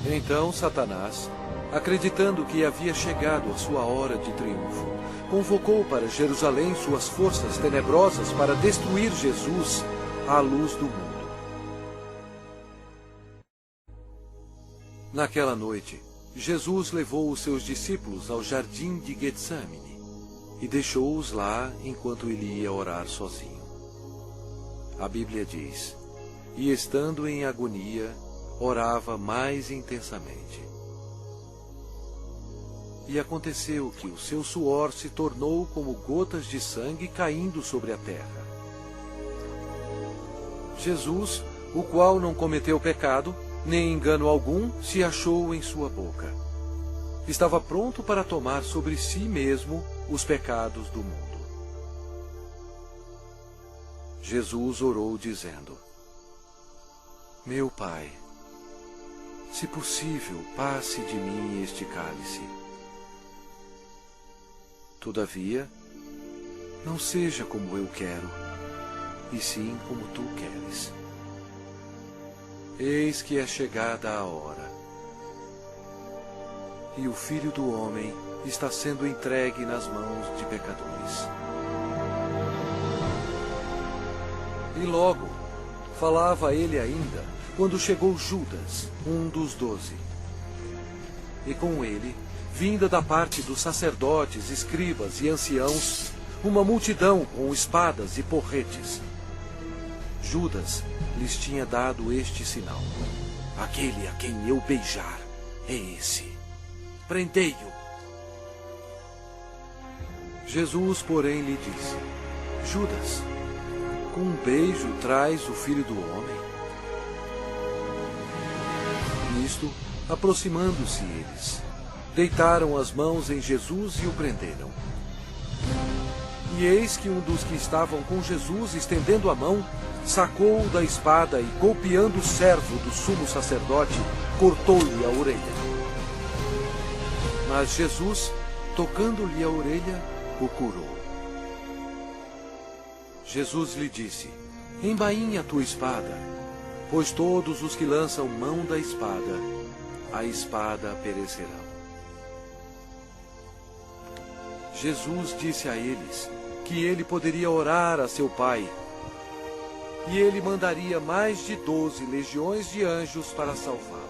Então Satanás, acreditando que havia chegado a sua hora de triunfo, convocou para Jerusalém suas forças tenebrosas para destruir Jesus à luz do mundo. Naquela noite, Jesus levou os seus discípulos ao jardim de Getsemane e deixou-os lá enquanto ele ia orar sozinho. A Bíblia diz: e estando em agonia, orava mais intensamente. E aconteceu que o seu suor se tornou como gotas de sangue caindo sobre a terra. Jesus, o qual não cometeu pecado, nem engano algum se achou em sua boca, estava pronto para tomar sobre si mesmo os pecados do mundo. Jesus orou dizendo: meu Pai, se possível, passe de mim este cálice. Todavia, não seja como eu quero, e sim como tu queres. Eis que é chegada a hora, e o Filho do Homem está sendo entregue nas mãos de pecadores. E logo, falava ele ainda, quando chegou Judas, um dos 12. E com ele, vinda da parte dos sacerdotes, escribas e anciãos, uma multidão com espadas e porretes. Judas lhes tinha dado este sinal: aquele a quem eu beijar é esse. Prendei-o. Jesus, porém, lhe disse: Judas, com um beijo traz o Filho do Homem? Nisto, aproximando-se eles, deitaram as mãos em Jesus e o prenderam. E eis que um dos que estavam com Jesus, estendendo a mão, sacou-o da espada e, golpeando o servo do sumo sacerdote, cortou-lhe a orelha. Mas Jesus, tocando-lhe a orelha, o curou. Jesus lhe disse: embainha a tua espada, pois todos os que lançam mão da espada, a espada perecerão. Jesus disse a eles que ele poderia orar a seu Pai, e ele mandaria mais de 12 legiões de anjos para salvá-lo.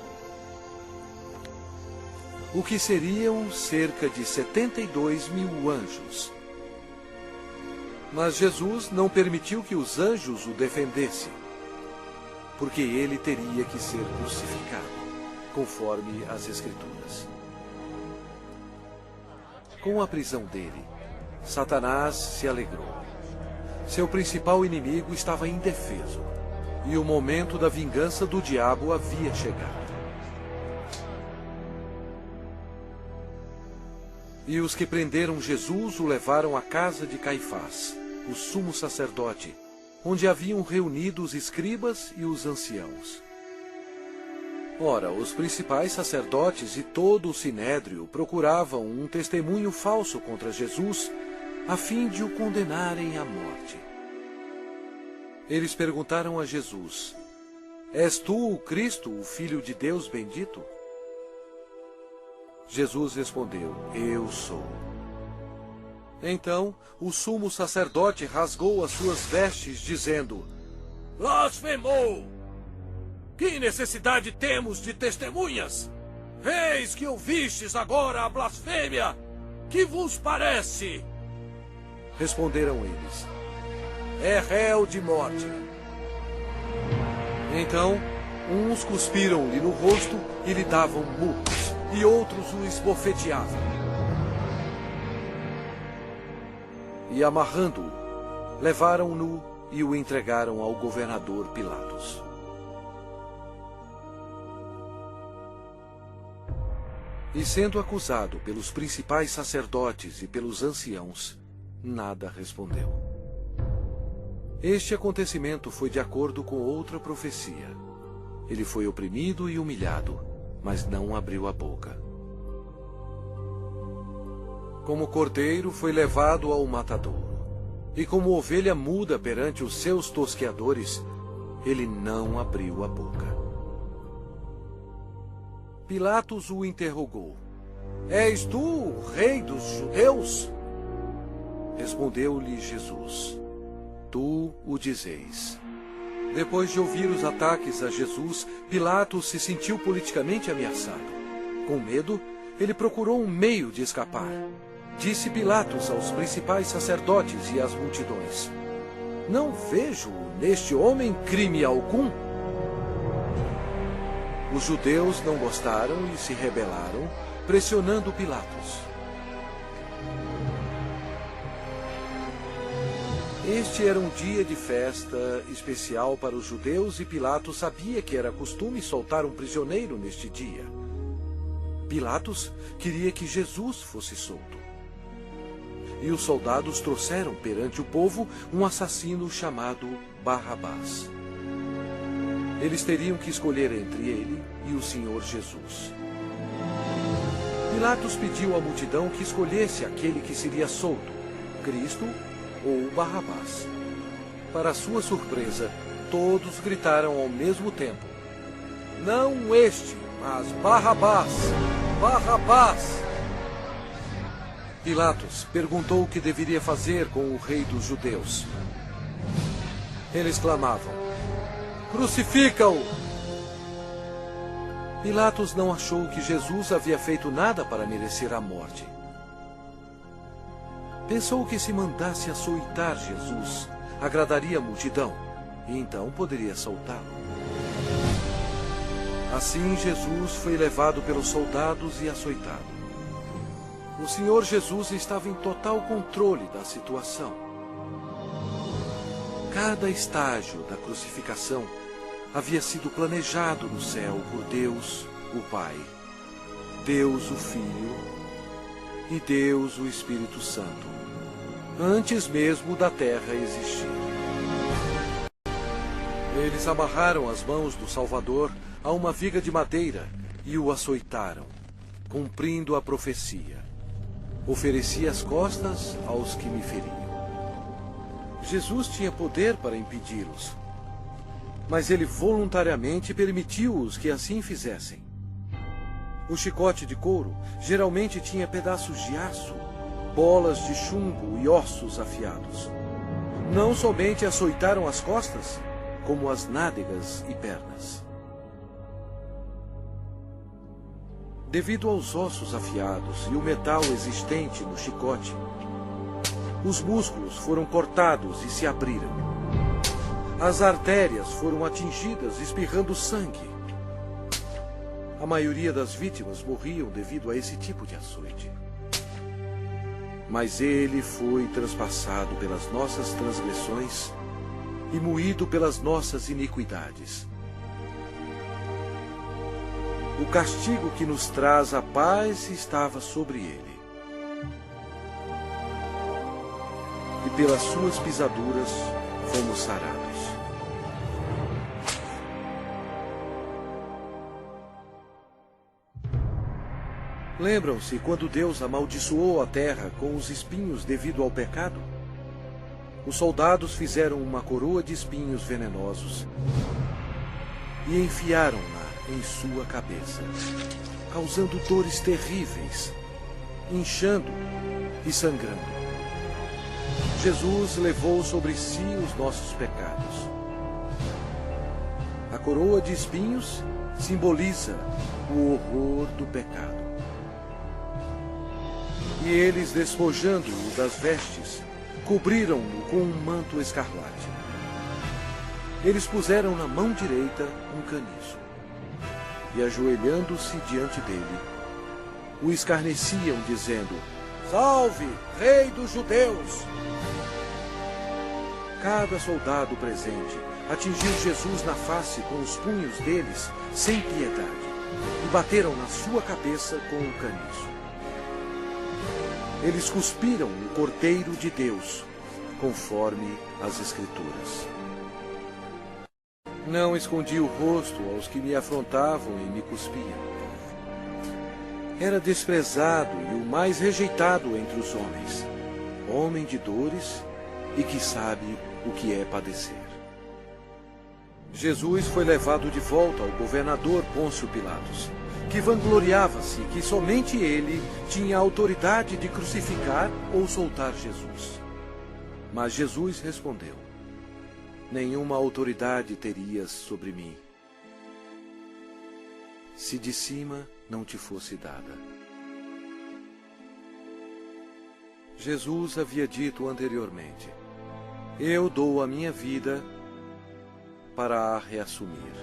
O que seriam cerca de 72.000 anjos. Mas Jesus não permitiu que os anjos o defendessem, porque ele teria que ser crucificado, conforme as Escrituras. Com a prisão dele, Satanás se alegrou. Seu principal inimigo estava indefeso, e o momento da vingança do diabo havia chegado. E os que prenderam Jesus o levaram à casa de Caifás, o sumo sacerdote, onde haviam reunido os escribas e os anciãos. Ora, os principais sacerdotes e todo o sinédrio procuravam um testemunho falso contra Jesus, a fim de o condenarem à morte. Eles perguntaram a Jesus: és tu o Cristo, o Filho de Deus bendito? Jesus respondeu: eu sou. Então o sumo sacerdote rasgou as suas vestes, dizendo: blasfemou! Que necessidade temos de testemunhas? Eis que ouvistes agora a blasfêmia! Que vos parece? Responderam eles: é réu de morte. Então, uns cuspiram-lhe no rosto e lhe davam murros, e outros o esbofeteavam. e, amarrando-o, levaram-no e o entregaram ao governador Pilatos. E sendo acusado pelos principais sacerdotes e pelos anciãos, nada respondeu. Este acontecimento foi de acordo com outra profecia. Ele foi oprimido e humilhado, mas não abriu a boca. Como cordeiro foi levado ao matadouro, e como ovelha muda perante os seus tosqueadores, ele não abriu a boca. Pilatos o interrogou: És tu o rei dos judeus? Respondeu-lhe Jesus: Tu o dizeis. Depois de ouvir os ataques a Jesus, Pilatos se sentiu politicamente ameaçado. Com medo, ele procurou um meio de escapar. Disse Pilatos aos principais sacerdotes e às multidões: Não vejo neste homem crime algum. Os judeus não gostaram e se rebelaram, pressionando Pilatos. Este era um dia de festa especial para os judeus e Pilatos sabia que era costume soltar um prisioneiro neste dia. Pilatos queria que Jesus fosse solto. E os soldados trouxeram perante o povo um assassino chamado Barrabás. Eles teriam que escolher entre ele e o Senhor Jesus. Pilatos pediu à multidão que escolhesse aquele que seria solto, Cristo ou Barrabás. Para sua surpresa, todos gritaram ao mesmo tempo: Não este, mas Barrabás! Barrabás! Pilatos perguntou o que deveria fazer com o rei dos judeus. Eles clamavam: Crucifica-o! Pilatos não achou que Jesus havia feito nada para merecer a morte. Pensou que se mandasse açoitar Jesus, agradaria a multidão, e então poderia soltá-lo. Assim Jesus foi levado pelos soldados e açoitado. O Senhor Jesus estava em total controle da situação. Cada estágio da crucificação havia sido planejado no céu por Deus, o Pai, Deus, o Filho e Deus, o Espírito Santo, antes mesmo da terra existir. Eles amarraram as mãos do Salvador a uma viga de madeira e o açoitaram, cumprindo a profecia: Ofereci as costas aos que me feriam. Jesus tinha poder para impedi-los, mas ele voluntariamente permitiu-os que assim fizessem. O chicote de couro geralmente tinha pedaços de aço, bolas de chumbo e ossos afiados. Não somente açoitaram as costas, como as nádegas e pernas. Devido aos ossos afiados e o metal existente no chicote, os músculos foram cortados e se abriram. As artérias foram atingidas, espirrando sangue. A maioria das vítimas morriam devido a esse tipo de açoite. Mas ele foi transpassado pelas nossas transgressões e moído pelas nossas iniquidades. O castigo que nos traz a paz estava sobre ele. E pelas suas pisaduras fomos sarados. Lembram-se quando Deus amaldiçoou a terra com os espinhos devido ao pecado? Os soldados fizeram uma coroa de espinhos venenosos e enfiaram-na em sua cabeça, causando dores terríveis, inchando e sangrando. Jesus levou sobre si os nossos pecados. A coroa de espinhos simboliza o horror do pecado. E eles, despojando-o das vestes, cobriram-no com um manto escarlate. Eles puseram na mão direita um caniço. E, ajoelhando-se diante dele, o escarneciam, dizendo: Salve, Rei dos Judeus! Cada soldado presente atingiu Jesus na face com os punhos deles, sem piedade, e bateram na sua cabeça com um caniço. Eles cuspiram o Cordeiro de Deus, conforme as Escrituras. Não escondi o rosto aos que me afrontavam e me cuspiam. Era desprezado e o mais rejeitado entre os homens, homem de dores e que sabe o que é padecer. Jesus foi levado de volta ao governador Pôncio Pilatos, que vangloriava-se que somente ele tinha autoridade de crucificar ou soltar Jesus. Mas Jesus respondeu: nenhuma autoridade terias sobre mim, se de cima não te fosse dada. Jesus havia dito anteriormente: eu dou a minha vida para a reassumir.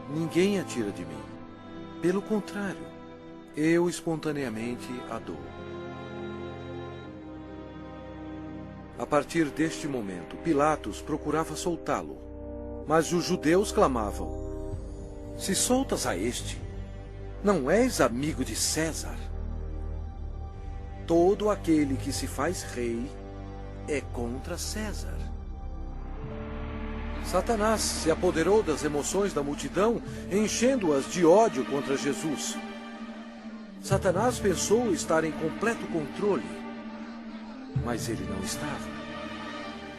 Ninguém a tira de mim. Pelo contrário, eu espontaneamente a dou. A partir deste momento, Pilatos procurava soltá-lo, mas os judeus clamavam: se soltas a este, não és amigo de César? Todo aquele que se faz rei é contra César. Satanás se apoderou das emoções da multidão, enchendo-as de ódio contra Jesus. Satanás pensou estar em completo controle, mas ele não estava.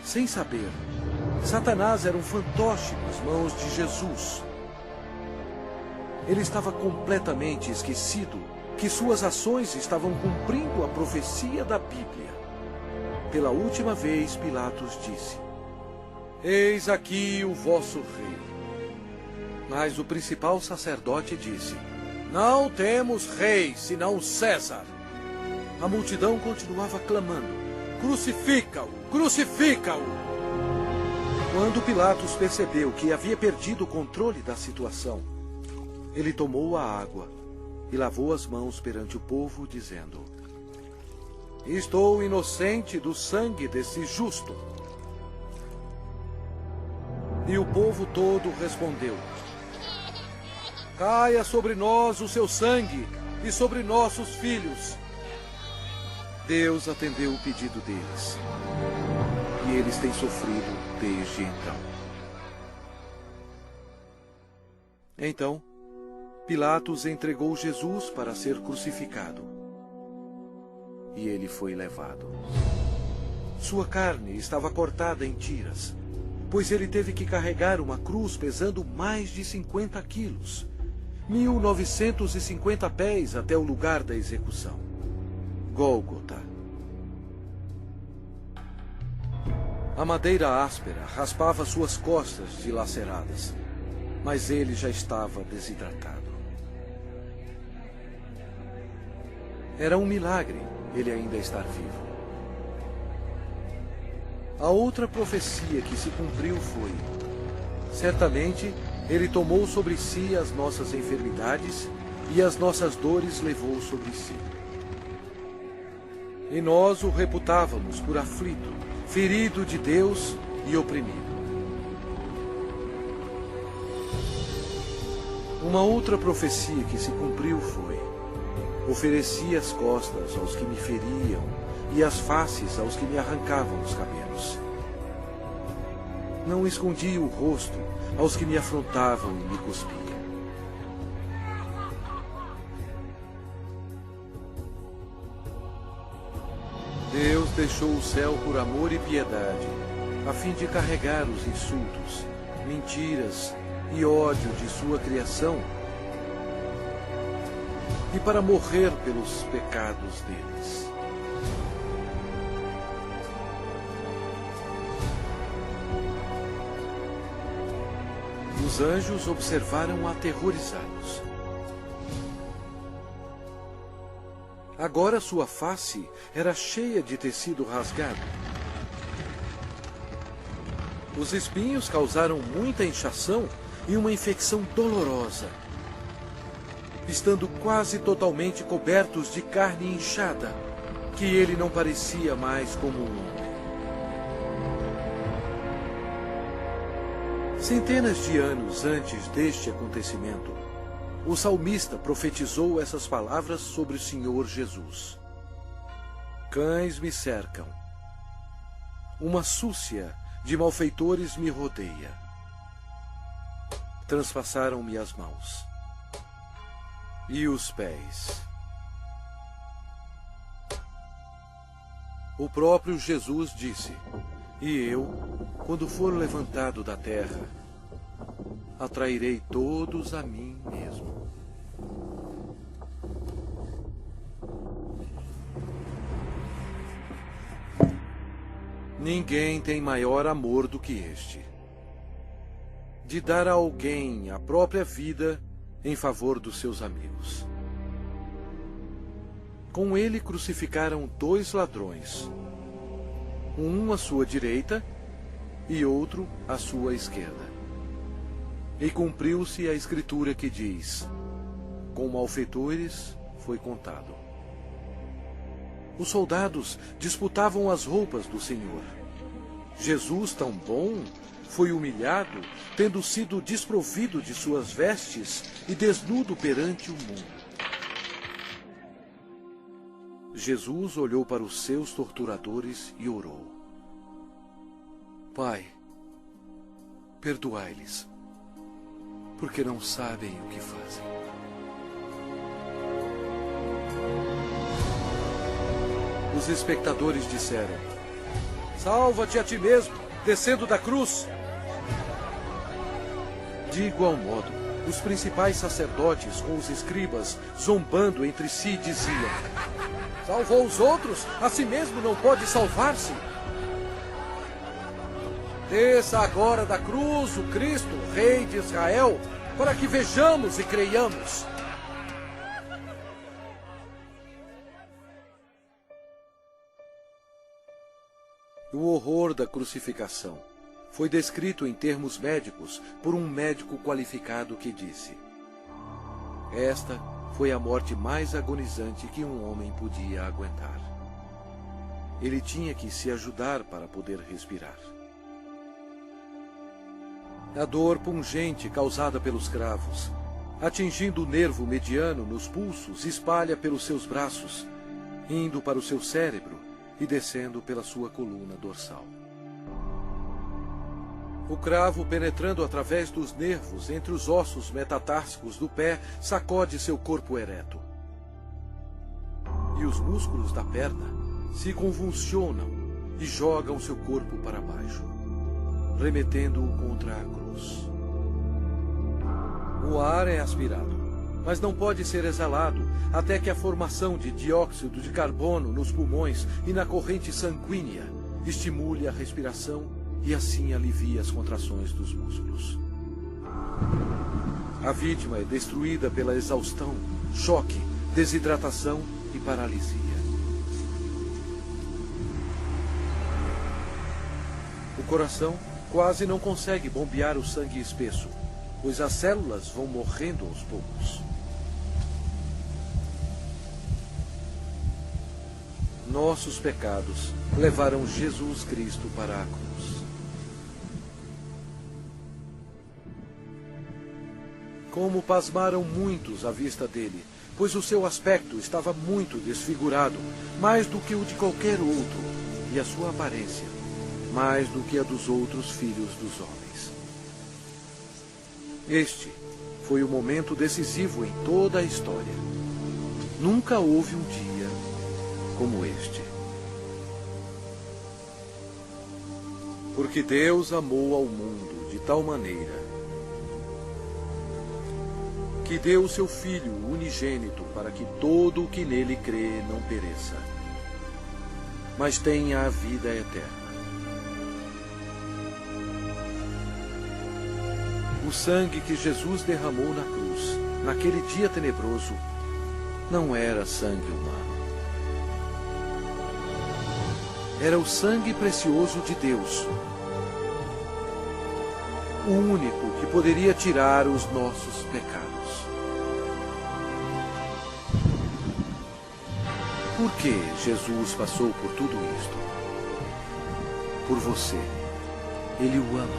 Sem saber, Satanás era um fantoche nas mãos de Jesus. Ele estava completamente esquecido que suas ações estavam cumprindo a profecia da Bíblia. Pela última vez, Pilatos disse: eis aqui o vosso rei. Mas o principal sacerdote disse: não temos rei, senão César. A multidão continuava clamando: crucifica-o, crucifica-o! Quando Pilatos percebeu que havia perdido o controle da situação, ele tomou a água e lavou as mãos perante o povo, dizendo: estou inocente do sangue desse justo. E o povo todo respondeu: caia sobre nós o seu sangue e sobre nossos filhos. Deus atendeu o pedido deles, e eles têm sofrido desde então. Então, Pilatos entregou Jesus para ser crucificado, e ele foi levado. Sua carne estava cortada em tiras, pois ele teve que carregar uma cruz pesando mais de 50 quilos, 1950 pés até o lugar da execução, Gólgota. A madeira áspera raspava suas costas dilaceradas, mas ele já estava desidratado. Era um milagre ele ainda estar vivo. A outra profecia que se cumpriu foi: certamente ele tomou sobre si as nossas enfermidades e as nossas dores levou sobre si. E nós o reputávamos por aflito, ferido de Deus e oprimido. Uma outra profecia que se cumpriu foi: ofereci as costas aos que me feriam e as faces aos que me arrancavam os cabelos. Não escondi o rosto aos que me afrontavam e me cuspiam. Deus deixou o céu por amor e piedade, a fim de carregar os insultos, mentiras e ódio de sua criação, e para morrer pelos pecados deles. Os anjos observaram aterrorizados. Agora sua face era cheia de tecido rasgado. Os espinhos causaram muita inchação e uma infecção dolorosa, estando quase totalmente cobertos de carne inchada. que ele não parecia mais como um homem. Centenas de anos antes deste acontecimento, o salmista profetizou essas palavras sobre o Senhor Jesus. Cães me cercam. Uma súcia de malfeitores me rodeia. Transpassaram-me as mãos e os pés. O próprio Jesus disse: e eu, quando for levantado da terra, atrairei todos a mim mesmo. Ninguém tem maior amor do que este, de dar a alguém a própria vida em favor dos seus amigos. Com ele crucificaram 2 ladrões, um à sua direita e outro à sua esquerda. E cumpriu-se a escritura que diz: com malfeitores foi contado. Os soldados disputavam as roupas do Senhor. Jesus, tão bom, foi humilhado, tendo sido desprovido de suas vestes e desnudo perante o mundo. Jesus olhou para os seus torturadores e orou: Pai, perdoai-lhes, porque não sabem o que fazem. Os espectadores disseram: salva-te a ti mesmo, descendo da cruz. De igual modo, os principais sacerdotes com os escribas, zombando entre si, diziam: salvou os outros, a si mesmo não pode salvar-se. Desça agora da cruz o Cristo, Rei de Israel, para que vejamos e creiamos. O horror da crucificação foi descrito em termos médicos por um médico qualificado que disse: esta foi a morte mais agonizante que um homem podia aguentar. Ele tinha que se ajudar para poder respirar. A dor pungente causada pelos cravos, atingindo o nervo mediano nos pulsos, espalha pelos seus braços, indo para o seu cérebro e descendo pela sua coluna dorsal. O cravo, penetrando através dos nervos entre os ossos metatársicos do pé, sacode seu corpo ereto. E os músculos da perna se convulsionam e jogam seu corpo para baixo, remetendo-o contra a cruz. O ar é aspirado, mas não pode ser exalado até que a formação de dióxido de carbono nos pulmões e na corrente sanguínea estimule a respiração e assim alivie as contrações dos músculos. A vítima é destruída pela exaustão, choque, desidratação e paralisia. O coração quase não consegue bombear o sangue espesso, pois as células vão morrendo aos poucos. Nossos pecados levaram Jesus Cristo para a cruz. Como pasmaram muitos à vista dele, pois o seu aspecto estava muito desfigurado, mais do que o de qualquer outro, e a sua aparência, mais do que a dos outros filhos dos homens. Este foi o momento decisivo em toda a história. Nunca houve um dia como este. Porque Deus amou ao mundo de tal maneira que deu o seu Filho unigênito para que todo o que nele crê não pereça, mas tenha a vida eterna. O sangue que Jesus derramou na cruz, naquele dia tenebroso, não era sangue humano. Era o sangue precioso de Deus, o único que poderia tirar os nossos pecados. Por que Jesus passou por tudo isto? Por você. Ele o ama.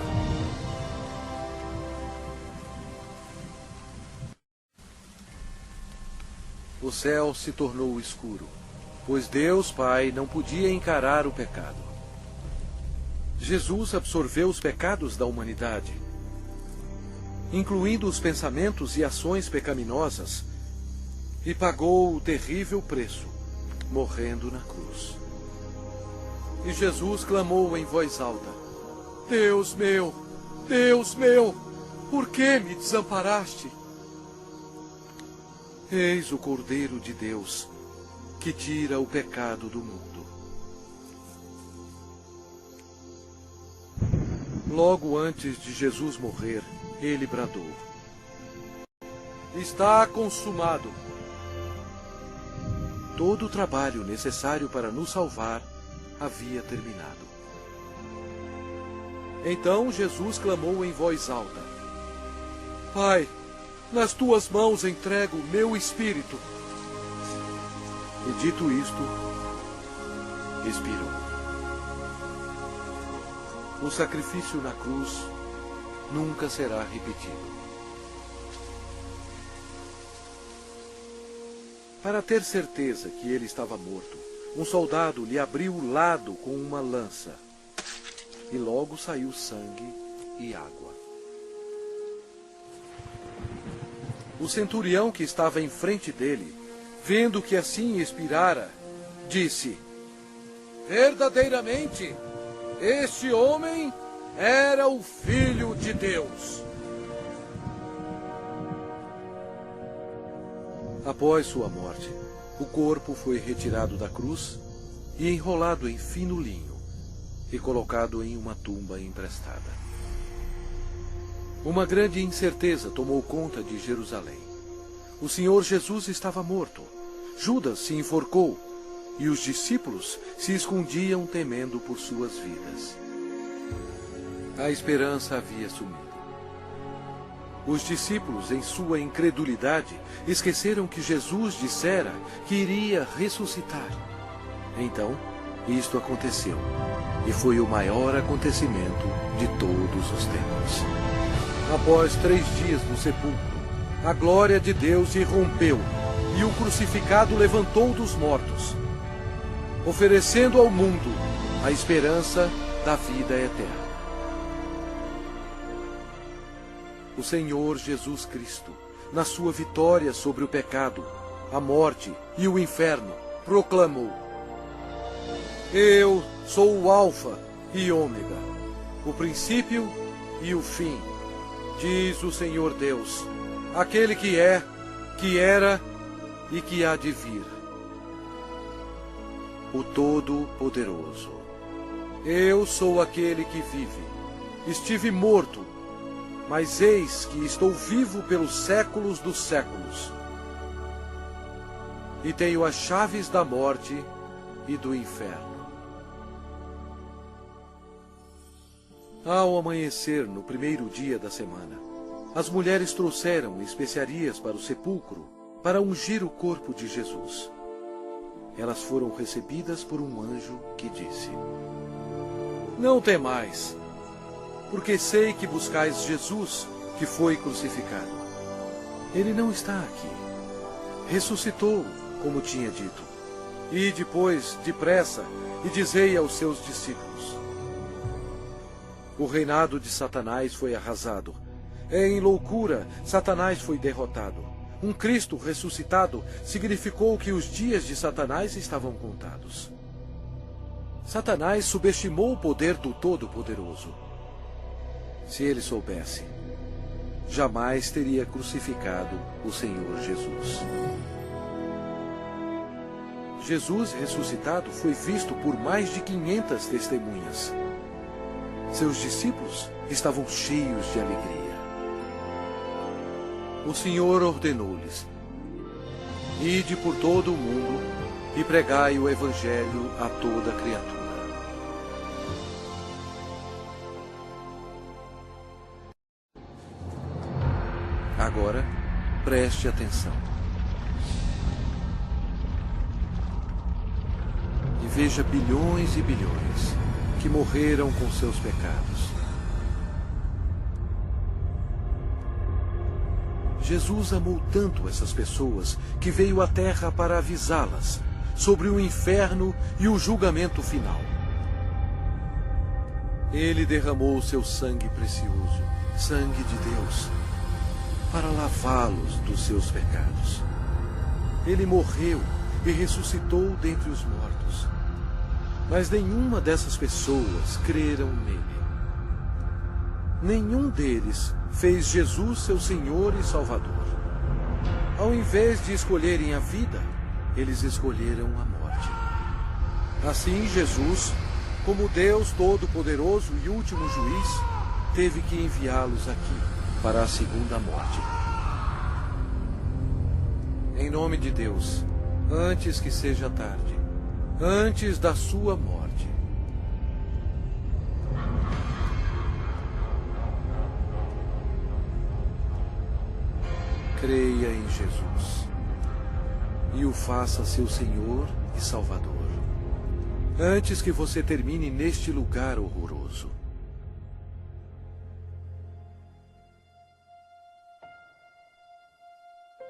O céu se tornou escuro, pois Deus Pai não podia encarar o pecado. Jesus absorveu os pecados da humanidade, incluindo os pensamentos e ações pecaminosas, e pagou o terrível preço, morrendo na cruz. E Jesus clamou em voz alta: Deus meu, por que me desamparaste? Eis o Cordeiro de Deus, que tira o pecado do mundo. Logo antes de Jesus morrer, ele bradou: Está consumado. Todo o trabalho necessário para nos salvar havia terminado. Então Jesus clamou em voz alta: Pai, nas tuas mãos entrego o meu espírito. E dito isto, expirou. O sacrifício na cruz nunca será repetido. Para ter certeza que ele estava morto, um soldado lhe abriu o lado com uma lança, e logo saiu sangue e água. O centurião que estava em frente dele, vendo que assim expirara, disse: Verdadeiramente, este homem era o Filho de Deus. Após sua morte, o corpo foi retirado da cruz e enrolado em fino linho e colocado em uma tumba emprestada. Uma grande incerteza tomou conta de Jerusalém. O Senhor Jesus estava morto. Judas se enforcou e os discípulos se escondiam temendo por suas vidas. A esperança havia sumido. Os discípulos, em sua incredulidade, esqueceram que Jesus dissera que iria ressuscitar. Então, isto aconteceu, e foi o maior acontecimento de todos os tempos. Após 3 dias no sepulcro, a glória de Deus irrompeu, e o crucificado levantou dos mortos, oferecendo ao mundo a esperança da vida eterna. O Senhor Jesus Cristo, na sua vitória sobre o pecado, a morte e o inferno, proclamou: Eu sou o Alfa e Ômega, o princípio e o fim, diz o Senhor Deus, aquele que é, que era e que há de vir, o Todo-Poderoso. Eu sou aquele que vive. Estive morto, mas eis que estou vivo pelos séculos dos séculos. E tenho as chaves da morte e do inferno. Ao amanhecer, no primeiro dia da semana, as mulheres trouxeram especiarias para o sepulcro para ungir o corpo de Jesus. Elas foram recebidas por um anjo que disse: Não temais, porque sei que buscais Jesus, que foi crucificado. Ele não está aqui. Ressuscitou, como tinha dito. E depois, depressa, e dizei aos seus discípulos: O reinado de Satanás foi arrasado. Em loucura, Satanás foi derrotado. Um Cristo ressuscitado significou que os dias de Satanás estavam contados. Satanás subestimou o poder do Todo-Poderoso. Se ele soubesse, jamais teria crucificado o Senhor Jesus. Jesus ressuscitado foi visto por mais de 500 testemunhas. Seus discípulos estavam cheios de alegria. O Senhor ordenou-lhes: Ide por todo o mundo e pregai o Evangelho a toda criatura. Agora, preste atenção. veja bilhões e bilhões que morreram com seus pecados. Jesus amou tanto essas pessoas que veio à Terra para avisá-las sobre o inferno e o julgamento final. Ele derramou seu sangue precioso, sangue de Deus, para lavá-los dos seus pecados. Ele morreu e ressuscitou dentre os mortos. Mas nenhuma dessas pessoas creram nele. Nenhum deles fez Jesus seu Senhor e Salvador. Ao invés de escolherem a vida, eles escolheram a morte. Assim, Jesus, como Deus Todo-Poderoso e último juiz, teve que enviá-los aqui para a segunda morte. Em nome de Deus, antes que seja tarde, antes da sua morte, creia em Jesus e o faça seu Senhor e Salvador, antes que você termine neste lugar horroroso.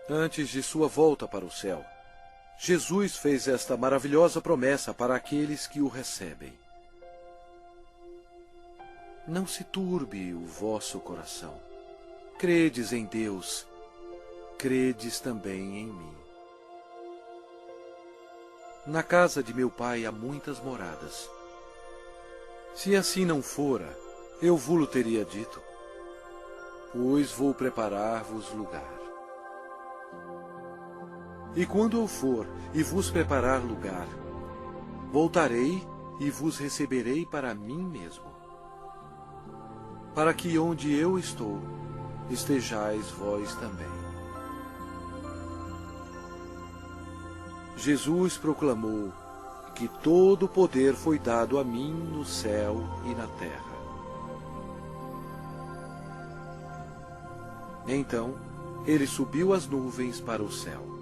Antes de sua volta para o céu, Jesus fez esta maravilhosa promessa para aqueles que o recebem. Não se turbe o vosso coração. Credes em Deus, credes também em mim. Na casa de meu Pai há muitas moradas. Se assim não fora, eu vou-lo teria dito, pois vou preparar-vos lugar. E quando eu for e vos preparar lugar, voltarei e vos receberei para mim mesmo, para que onde eu estou, estejais vós também. Jesus proclamou que todo o poder foi dado a mim no céu e na terra. Então, ele subiu às nuvens para o céu.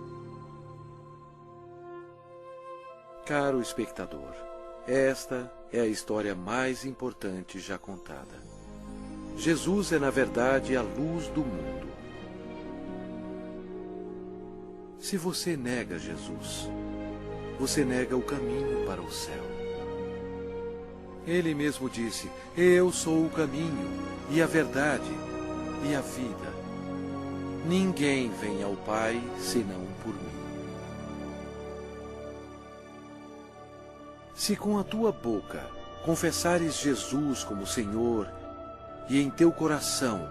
Caro espectador, esta é a história mais importante já contada. Jesus é, na verdade, a luz do mundo. Se você nega Jesus, você nega o caminho para o céu. Ele mesmo disse: eu sou o caminho, e a verdade, e a vida. Ninguém vem ao Pai senão por mim. Se com a tua boca confessares Jesus como Senhor e em teu coração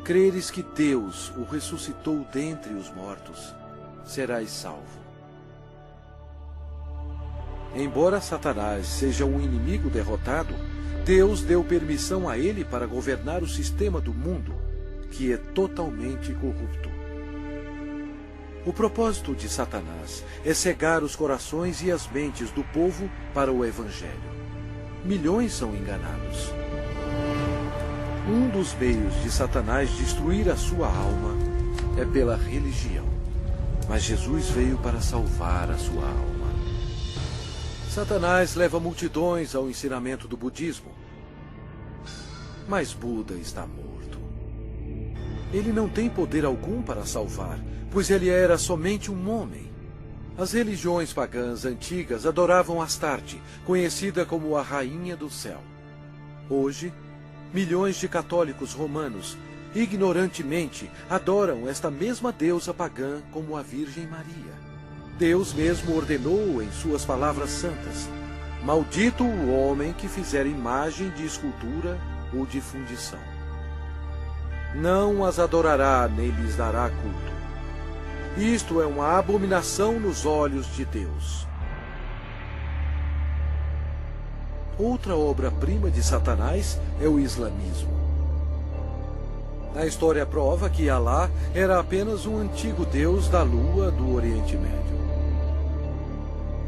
creres que Deus o ressuscitou dentre os mortos, serás salvo. Embora Satanás seja um inimigo derrotado, Deus deu permissão a ele para governar o sistema do mundo, que é totalmente corrupto. O propósito de Satanás é cegar os corações e as mentes do povo para o Evangelho. Milhões são enganados. Um dos meios de Satanás destruir a sua alma é pela religião. Mas Jesus veio para salvar a sua alma. Satanás leva multidões ao ensinamento do budismo. Mas Buda está morto. Ele não tem poder algum para salvar, pois ele era somente um homem. As religiões pagãs antigas adoravam Astarte, conhecida como a Rainha do Céu. Hoje, milhões de católicos romanos, ignorantemente, adoram esta mesma deusa pagã como a Virgem Maria. Deus mesmo ordenou em suas palavras santas: maldito o homem que fizer imagem de escultura ou de fundição. Não as adorará nem lhes dará culto. Isto é uma abominação nos olhos de Deus. Outra obra-prima de Satanás é o islamismo. A história prova que Alá era apenas um antigo deus da lua do Oriente Médio.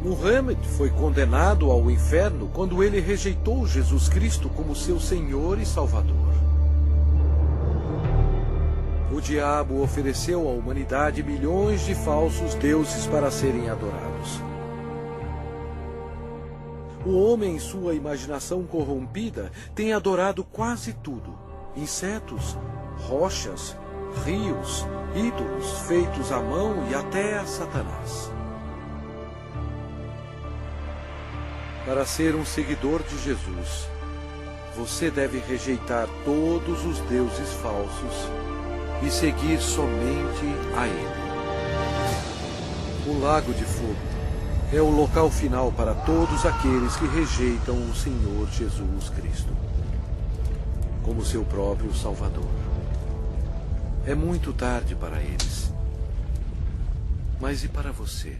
Muhammad foi condenado ao inferno quando ele rejeitou Jesus Cristo como seu Senhor e Salvador. O diabo ofereceu à humanidade milhões de falsos deuses para serem adorados. O homem, em sua imaginação corrompida, tem adorado quase tudo: insetos, rochas, rios, ídolos feitos à mão e até a Satanás. Para ser um seguidor de Jesus, você deve rejeitar todos os deuses falsos e seguir somente a Ele. O Lago de Fogo é o local final para todos aqueles que rejeitam o Senhor Jesus Cristo como seu próprio Salvador. É muito tarde para eles. Mas e para você?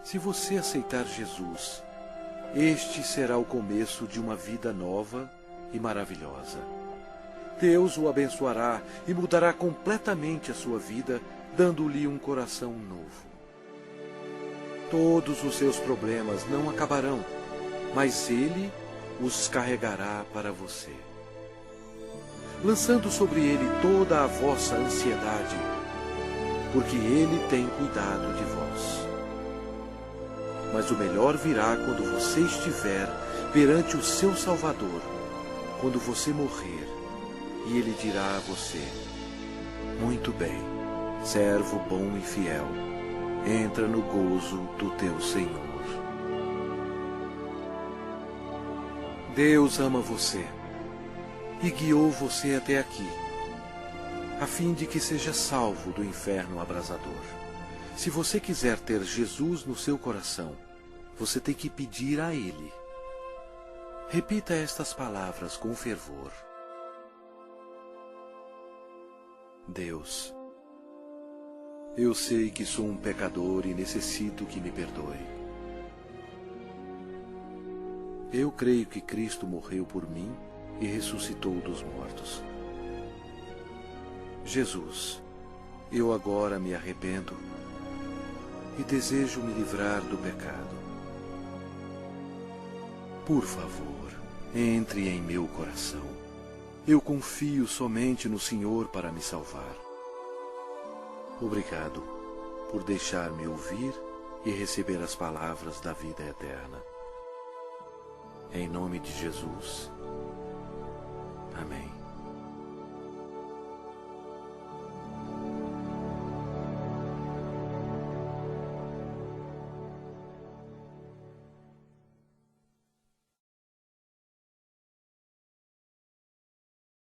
Se você aceitar Jesus, este será o começo de uma vida nova e maravilhosa. Deus o abençoará e mudará completamente a sua vida, dando-lhe um coração novo. Todos os seus problemas não acabarão, mas Ele os carregará para você, lançando sobre Ele toda a vossa ansiedade, porque Ele tem cuidado de vós. Mas o melhor virá quando você estiver perante o seu Salvador, quando você morrer, e Ele dirá a você: muito bem, servo bom e fiel, entra no gozo do teu Senhor. Deus ama você e guiou você até aqui, a fim de que seja salvo do inferno abrasador. Se você quiser ter Jesus no seu coração, você tem que pedir a Ele. Repita estas palavras com fervor. Deus, eu sei que sou um pecador e necessito que me perdoe. Eu creio que Cristo morreu por mim e ressuscitou dos mortos. Jesus, eu agora me arrependo e desejo me livrar do pecado. Por favor, entre em meu coração. Eu confio somente no Senhor para me salvar. Obrigado por deixar-me ouvir e receber as palavras da vida eterna. Em nome de Jesus. Amém.